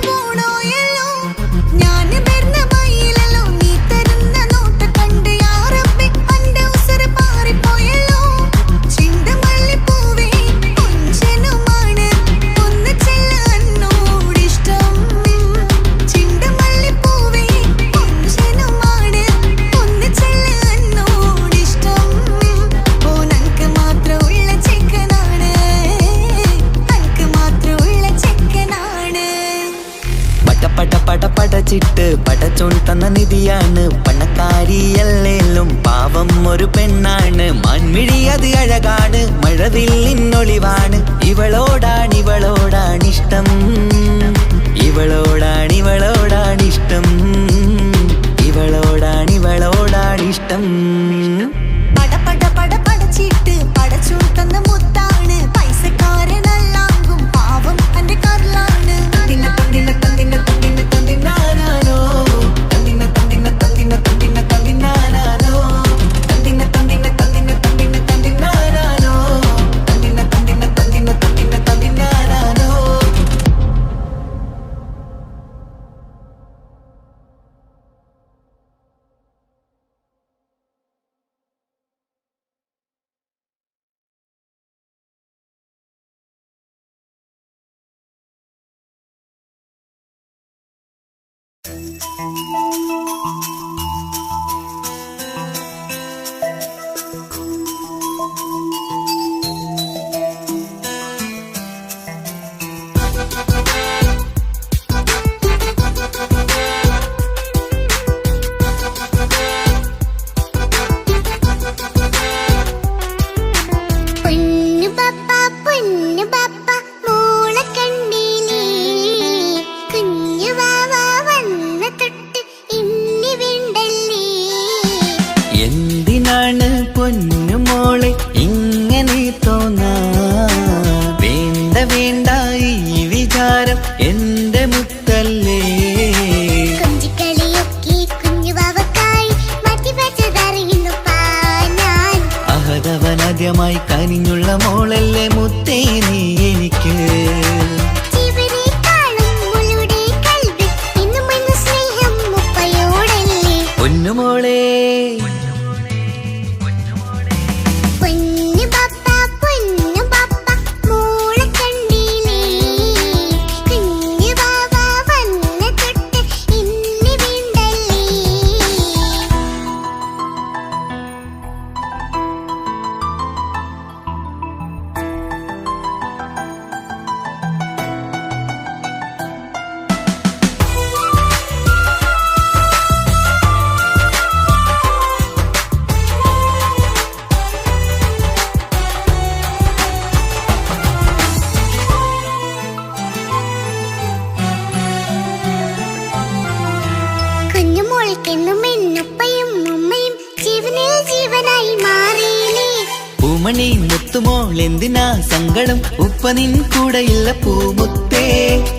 മഴവില്ലിന്നൊളിവാണ് ഇവളോടാണിഷ്ടം ഇവളോടാണിഷ്ടം ഇവളോടാണിഷ്ടം പട പട പട പടച്ചിട്ട് പടച്ചോൻ തന്ന മുത്താണ് പൈസക്കാരനല്ലാങ്കും പാവം എന്റെ കർലാണ് തന്തിന തന്തിന തന്തിന തന്തിന തന്തിനാനാനോ തന്തിന തന്തിന തന്തിന തന്തിന തന്തിനാനാനോ തന്തിന തന്തിന തന്തിന തന്തിന തന്തിനാനാനോ തന്തിന തന്തിന തന്തിന തന്തിന തന്തിനാനാനോ പൊന്നു പപ്പ മോളെ കണ്ടീലേ കുഞ്ഞു വാവ വന്ന തൊട്ട് ഇന്നി വേണ്ടല്ലേ എന്തിനാണ് പൊന്നുമോളെ ഇങ്ങനെ തോന്നാ വേണ്ട വേണ്ട ഈ വിചാരം എന്റെ മുത്തല്ലേ കൊഞ്ചിക്കളിയൊക്കെ കുഞ്ഞു വാവക്കായി മാറ്റി വെച്ചതറിയുന്നു പാനാൻ അഹതവനാദ്യമായി കനിഞ്ഞുള്ള മോളല്ലേ മുത്തേ നീ എനിക്ക് ജീവനേക്കാളും മോളുടെ കൽവിൽ ഇന്നും ഇന്ന് സ്നേഹം ഉപ്പയോടല്ലേ പൊന്നുമോളെ പൊന്നു പപ്പ മോളെ കണ്ടീലേ കുഞ്ഞു വാവ വന്ന തൊട്ട് ഇന്നി വേണ്ടല്ലേ കുഞ്ഞുമോൾക്കെന്നും എന്നുപ്പയും ഉമ്മയും ജീവനിൽ ജീവനായി മാറിയില്ലേ പൂമണി മുത്തുമോൾ എന്തിനാ സങ്കടം ഉപ്പ നിൻ കൂടെയില്ല പൂമുത്തേ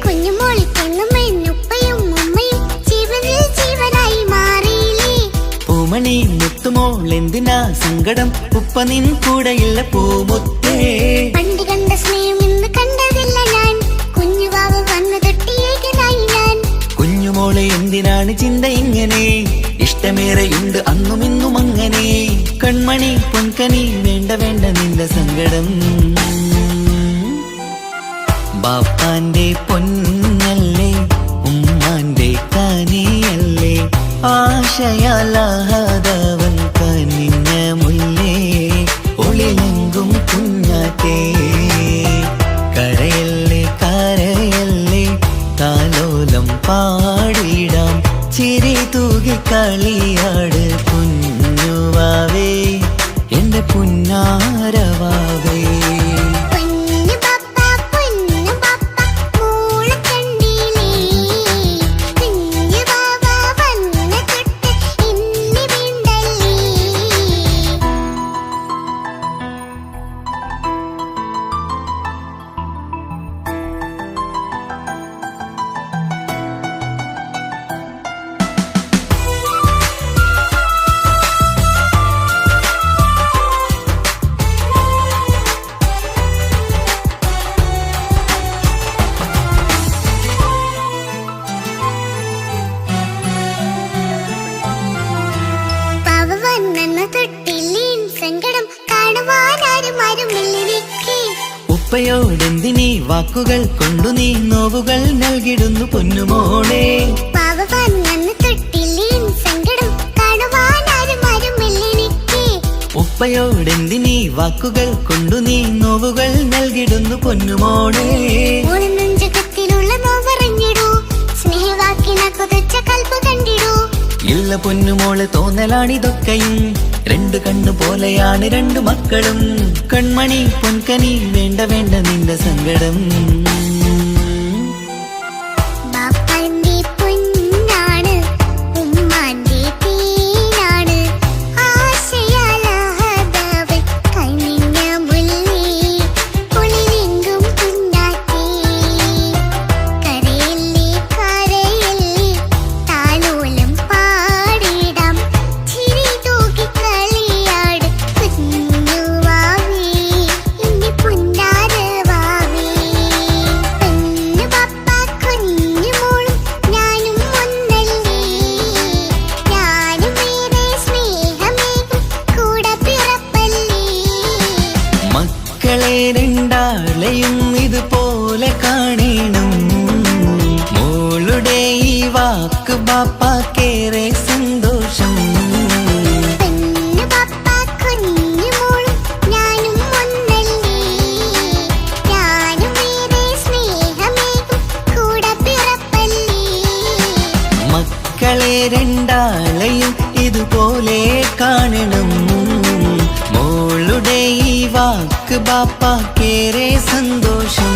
കുഞ്ഞുമോൾക്കെന്നും എന്നുപ്പയും ഉമ്മയും ജീവനിൽ ജീവനായി മാറിയില്ലേ പൂമണി മുത്തുമോൾ എന്തിനാ സങ്കടം ഉപ്പ നിൻ കൂടെയില്ല പൂമുത്തേ പണ്ട് കണ്ട സ്നേഹം ഇന്ന് കണ്ടതില്ല ഞാൻ കുഞ്ഞുവാവ് വന്നു തൊട്ടിയേകനായി ഞാൻ കുഞ്ഞുമോളെ എന്തിനാണ് ചിന്ത ഇങ്ങനെ ഇഷ്ടമേറെയുണ്ട് അന്നും ഇന്നും അങ്ങനെ കൺമണി പൊൻകനി വേണ്ട വേണ്ട നിന്റെ സങ്കടം ബാപ്പാന്റെ പൊന്നല്ലേ ഉമ്മാന്റെ കനിയല്ലേ ആശയാലാഹതവൻ കനിഞ്ഞ മുല്ലേ ഒളിലെങ്കും കുഞ്ഞാറ്റേ കരയല്ലേ കരയല്ലേ താലോലം പാടിടാം ചിരി തൂകി കളിയാട് കുഞ്ഞുവാവേ എന്റെ പുന്നാരവാവേ പൊന്നു പപ്പ മോളെ കണ്ടീലേ കുഞ്ഞു വാവ വന്ന തൊട്ട് ഇന്നി വേണ്ടല്ലേ പാവ വന്നെന്ന തൊട്ടില്ലേൻ സങ്കടം കാണുവാനാരും ആരുമില്ലെനിക്ക് ഉപ്പയോടെന്തിനീ വാക്കുകൾ കൊണ്ടു നീ നോവുകൾ നൽകിടുന്നു പൊന്നുമോളെ പാവ വന്നെന്ന തൊട്ടില്ലേൻ സങ്കടം കാണുവാനാരും ആരുമില്ലെനിക്ക് ഉപ്പയോടെന്തിനീ വാക്കുകൾ കൊണ്ടു നീ നോവുകൾ നൽകിടുന്നു പൊന്നുമോളെ മോളെ നെഞ്ചകത്തിലുള്ള നോവറിഞ്ഞിടൂ സ്നേഹവാക്കിന കൊതിച്ച കൽപ്പ് കണ്ടിടൂ അല്ല പൊന്നുമോള് തോന്നലാണിതൊക്കെയും രണ്ടു കണ്ണു പോലെയാണ് രണ്ടു മക്കളും കൺമണി പൊൻകനി വേണ്ട വേണ്ട നിന്റെ സങ്കടം രണ്ടാളെയും ഇതുപോലെ കാണണം മോളുടെ ഈ വാക്ക് ബാപ്പാക്കേറെ സന്തോഷം മക്കളെ രണ്ടാളെയും ഇതുപോലെ കാണണം മോളുടെ ഈ വാക്ക് ബാപ്പാക്കേറെ സന്തോഷം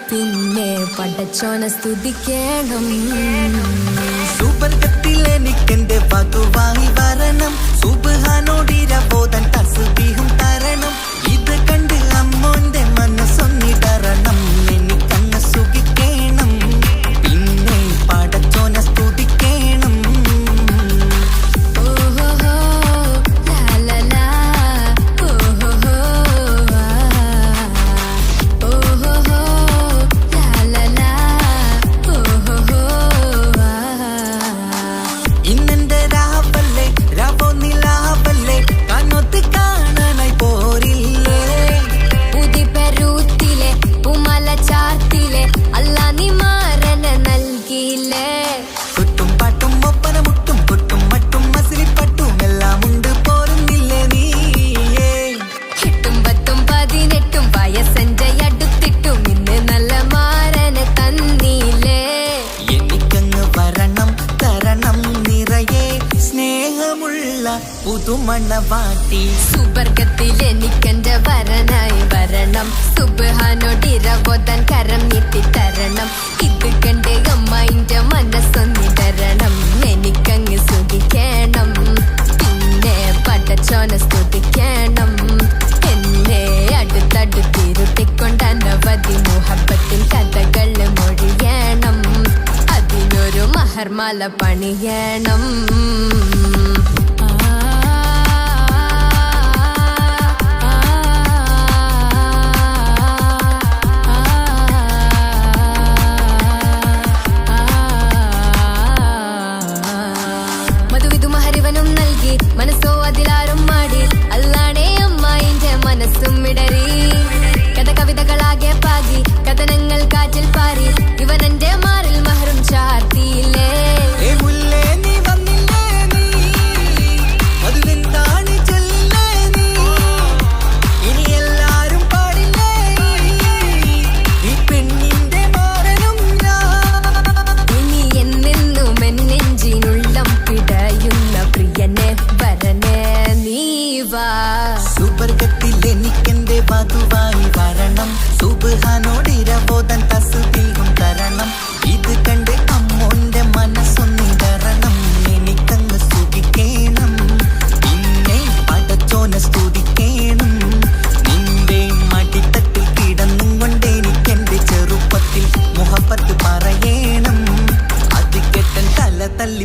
പിന്നെ പടച്ചോന സ്തുതിക്കണം സുബർഗത്തിലെനിക്കെന്റെ വധുവായി വരണം സുബ്ഹാനോടിരബോധൻ തസ്ബീഹും തരണം ഇത് കണ്ട് അമ്മോന്റെ മനസ്സൊന്നിടരണം എനിക്കങ്ങ് സുഖിക്കണം പിന്നെ പടച്ചോന സ്തുതിക്കണം പുതുമണവാട്ടി സുബർഗത്തിലെനിക്കെന്റെ വരനായി വരണം സുബ്ഹാനോടിരബോധൻ കരം നീട്ടിത്തരണം ഇത് കണ്ട് അമ്മയിന്റെ മനസ്സൊന്നിടരണം എനിക്കങ്ങ് സുഖിക്കണം പിന്നെ പടച്ചോന സ്തുതിക്കണം എന്നെ അടുത്തടുത്തിരുത്തിക്കൊണ്ട് അനവധി മുഹബത്തിൻ കഥകൾ മൊഴിയണം അതിനൊരു മഹർമാല പണിയണം മനസ്സോ അതിലാരും മാടി അല്ലാണേ അമ്മായിന്റെ മനസ്സും ഇടറി കഥ കവിതകളാകെ പാകി കഥനങ്ങൾ കാറ്റിൽ പാറി ഇവനെന്റെ മാറിൽ മഹറും ചാർത്തിയില്ലേ സുബർഗത്തിലെനിക്കെന്റെ വധുവായി വരണം സുബ്ഹാനോടിരബോധൻ തസ്ബീഹും തരണം ഇത് കണ്ട് അമ്മോന്റെ മനസ്സൊന്നിടരണം എനിക്കങ്ങ് സുഖിക്കണം പിന്നെ പടച്ചോന സ്തുതിക്കണം നിന്റെ മടിത്തട്ടിൽ കിടന്നും കൊണ്ട് എനിക്കെന്റെ ചെറുപ്പത്തിൽ മുഹബത്ത് പറയണം അത് കെട്ടൻ തല തല്ലി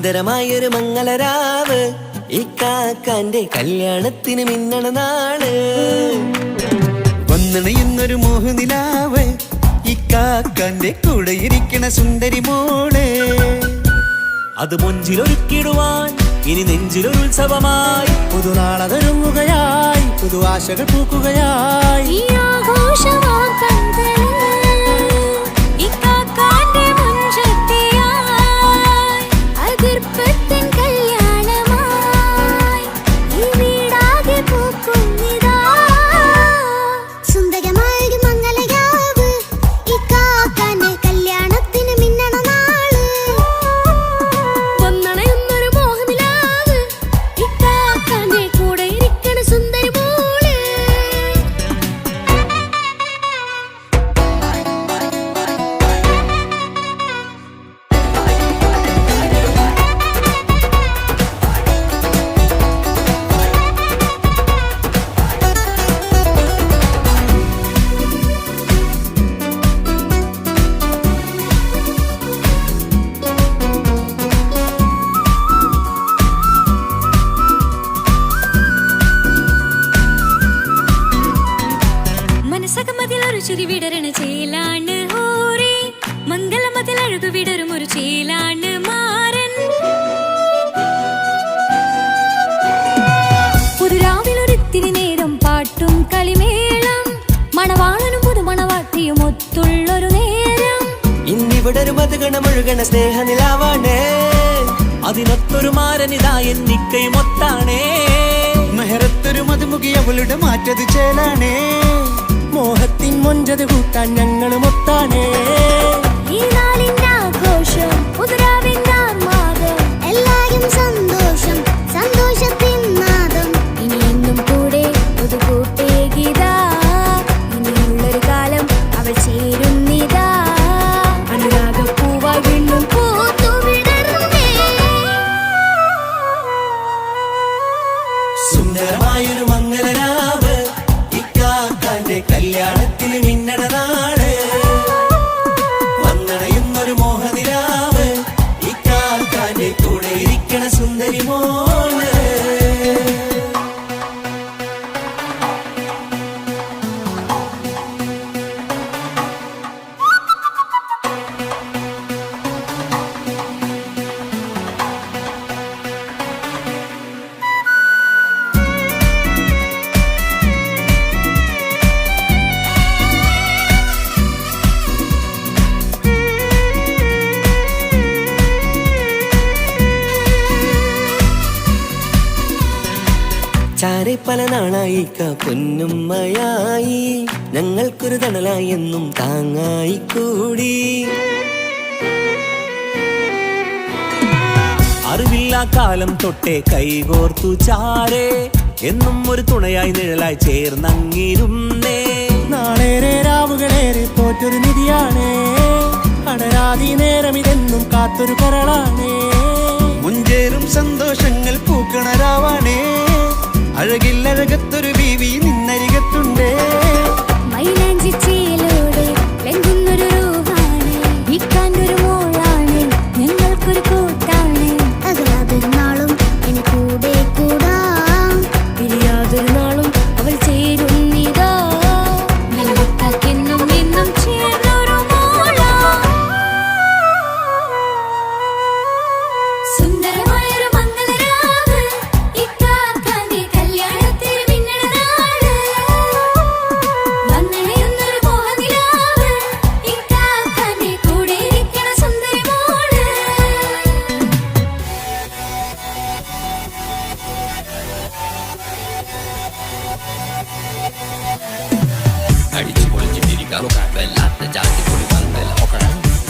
സുന്ദരമായൊരു മംഗളരാവ് ഇക്കാക്കാന്റെ കല്യാണത്തിന് മിന്നണ നാള്. വന്നണയുന്നൊരു മോഹനിലാവ് ഇക്കാക്കാന്റെ കൂടെ ഇരിക്കണ സുന്ദരി മോള്. അത് മൊഞ്ചിലൊരുക്കിടുവാൻ ഇനി നെഞ്ചിലൊരു ഉത്സവമായി പുതുനാളതൊരുങ്ങുകയായി പുതു ആശകൾ പൂക്കുകയായി. ഈ ആഘോഷമാം കൺകളിൽ ഇക്കാക്കാന്റെ മുഞ്ചത്തിയായി അതിർപ്പത്തിൻ കല്യാണമായി ഈ വീടാകെ പൂക്കുന്നിതാ. സുന്ദരമായൊരു മംഗളരാവ് ഇക്കാക്കാന്റെ കല്യാണത്തിന് മിന്നണ നാള്. വന്നണയുന്നൊരു മോഹനിലാവ് ഇക്കാക്കാന്റെ കൂടെ ഇരിക്കണ സുന്ദരി മോള്. മനസ്സകമതിലൊരു ചിരി വിടരണ ചേലാണ് ഹോറി മംഗളമതിൽ അഴുതു വിടരും ഒരു ചേലാണ് മാരൻ. പുതുരാവിലൊരിത്തിരി നേരം പാട്ടും കളിമേളം മണവാളനും പുതുമണവാട്ടിയും ഒത്തുള്ളൊരു നേരം. ഇന്നിവിടെ ഒരു മധുഗണമൊഴുകണ സ്നേഹനിലാവാണേ അതിനൊത്തൊരു മാരനിതാ എന്നിക്കയും ഒത്താണേ. മെഹറത്തൊരു മധുമുഖി അവളുടെ മാറ്റത് ചേലാണേ മോഹത്തിൻ മൊഞ്ചത് കൂട്ടാൻ ഞങ്ങളും ഒത്താണേ. ഈ നാളിന്റെ ആഘോഷം പുതുരാവിന്റെ ആർമാദം എല്ലാരും സന്തോഷം സന്തോഷത്തിൻ നാദം. ഇനി എന്നും കൂടെ പുതുകൂട്ടേ ഗീതാ ഇനിയുള്ളൊരു കാലം അവൾ ചേരുന്നിതാ. അനുരാഗപ്പൂവായി വീണ്ടും പൂത്തുവിടർന്നേ. സുന്ദരമായൊരു മംഗളരാവ് ഇക്കാക്കാന്റെ കല്യാണത്തിന് മിന്നണ നാള്. വന്നണയുന്നൊരു മോഹനിലാവ് ഇക്കാക്കാന്റെ കൂടെ ഇരിക്കണ സുന്ദരി മോള്. ചാരെ പല നാളായി പൊന്നുമ്മയായി ഞങ്ങൾക്കൊരു തണലായി എന്നും താങ്ങായി കൂടി. അറിവില്ലാ കാലം തൊട്ടേ കൈകോർത്തു ചാരെ എന്നും ഒരു തുണയായി നിഴലായി ചേർന്നങ്ങിരുന്നേ. നാളേറെ രാവുകളേറെ പോറ്റൊരു നിധിയാണേ അടരാതി നേരം ഇതെന്നും കാത്തൊരു കരളാണേ. മുഞ്ചേറും സന്തോഷങ്ങൾ പൂക്കണരാവാണേ അഴകില്ലഴകത്തൊരു ബീവി നിന്നരികത്തുണ്ടേ. മൈലാഞ്ചിച്ചേലോടെ ലംഘുന്നൊരു രൂപാണ് ഇക്കാന്റൊരു മോളാണ് ഞങ്ങൾക്കൊരു കൂട്ടാണ്. അകലാതൊരു നാളും ഇനി കൂടെ കൂടാം പിരിയാതൊരു നാളും അവൾ ചേരുന്നിതാ. ഞങ്ങൾക്കെന്നും എന്നും ചേർന്നൊരു മോളാ. സുന്ദരമായൊരു മംഗളരാവ് ഇക്കാക്കാന്റെ കല്യാണത്തിന് മിന്നണ നാള്. വന്നണയുന്നൊരു മോഹനിലാവ് ഇക്കാക്കാന്റെ കൂടെ ഇരിക്കണ സുന്ദരി മോള്. അടിച്ചു പൊളിച്ചിട്ടിരിക്കാം വല്ലാത്ത ജാതി പൊളി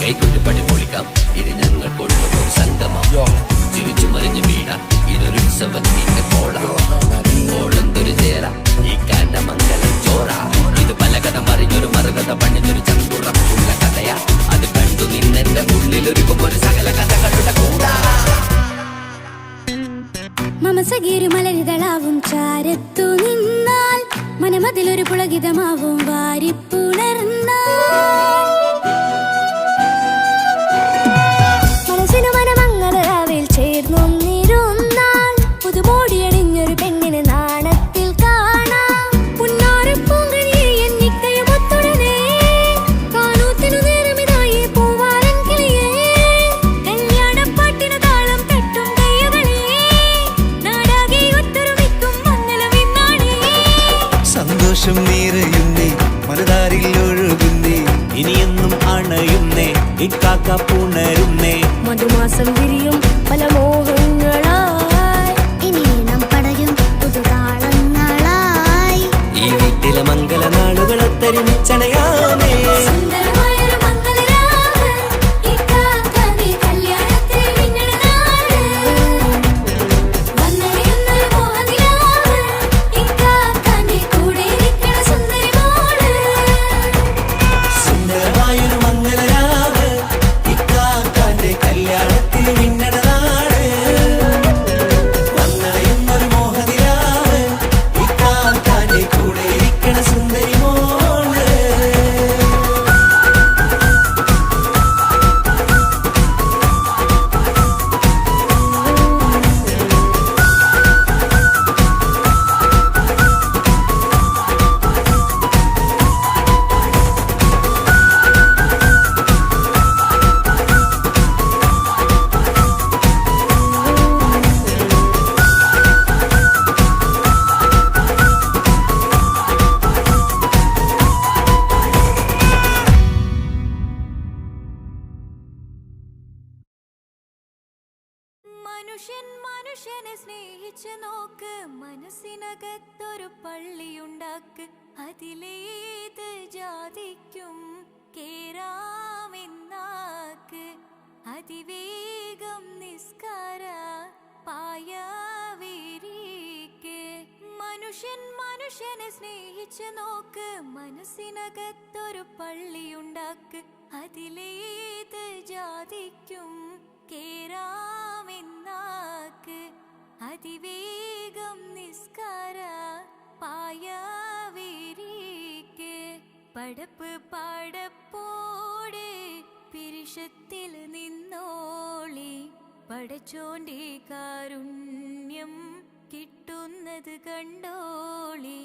കൈകൊട്ട് പടി പൊളിക്കാം ഇത് ഞങ്ങൾ കൊണ്ടുപോകും സംഗമം ചിരിച്ചു മറിഞ്ഞ് വീടാം ഇതൊരു ഉത്സവത്തിന്റെ കോളന്തൊരു ചേര ഈ കാറ്റ മംഗലം ചോറ. ഇത് പല കഥ മറിഞ്ഞൊരു മറുകഥ പണിഞ്ഞൊരു ചങ്കുറപ്പുള്ള കഥയാ അത് കണ്ടു നിന്നെന്റെ ഉള്ളിലൊരുക്കും ഒരു സകല കഥകളുടെ കൂടാ. മമസഗീരു മലരിതളാവും ചാരത്തു നിന്നാൽ മനമതിലൊരു പുളകിതമാവും വാരിപ്പുണർന്നാൽ. മനസ്സിനു മനമംഗളരാവിൽ അണയുന്നേ ഇക്കാക്ക പുണരുന്നേ മധുമാസം വിരിയും പല മോഹങ്ങളായി ഇനി നാം പടരും പുതുതാളങ്ങളായി ഈ വീട്ടിലെ മംഗല നാളുകളെ തരിച്ചണയാമേ സുന്ദരമായൊരു മംഗളരാവ് ഇക്കാക്കാന്റെ കല്യാണത്തിൽ മിന്നണ നാട് വന്നറിയുന്നൊരു മോഹനിലാവ് ഇക്കാക്കാന്റെ കൂടെ ഇരിക്കണ സുന്ദരി മോള് സുന്ദരമായൊരു മംഗലരാവ് ഇക്കാക്കാന്റെ കല്യാണത്തിൽ മിന്നണ നാട് വന്നറിയുന്നൊരു മോഹനിലാവ് ഇക്കാക്കാന്റെ കൂടെ ഇരിക്കണ സുന്ദരി മോള് മനുഷ്യൻ മനുഷ്യനെ സ്നേഹിച്ചു നോക്ക് മനസ്സിനകത്തൊരു പള്ളിയുണ്ടാക്ക് അതിലേത് ജാതിക്കും കേറാമെന്നാക്ക് അതിവേഗം നിസ്കാര പായവിരിക്ക് മനുഷ്യൻ മനുഷ്യനെ സ്നേഹിച്ചു നോക്ക് മനസ്സിനകത്തൊരു പള്ളിയുണ്ടാക്ക് അതിലേത് ജാതിക്കും കേറാമെന്നാക്ക് അതിവേഗം നിസ്കാര പായവിരിക്ക് പടപ്പ് പാടപ്പോടെ പിരിശത്തിൽ നിന്നോളി പടച്ചോന്റെ കാരുണ്യം കിട്ടുന്നത് കണ്ടോളി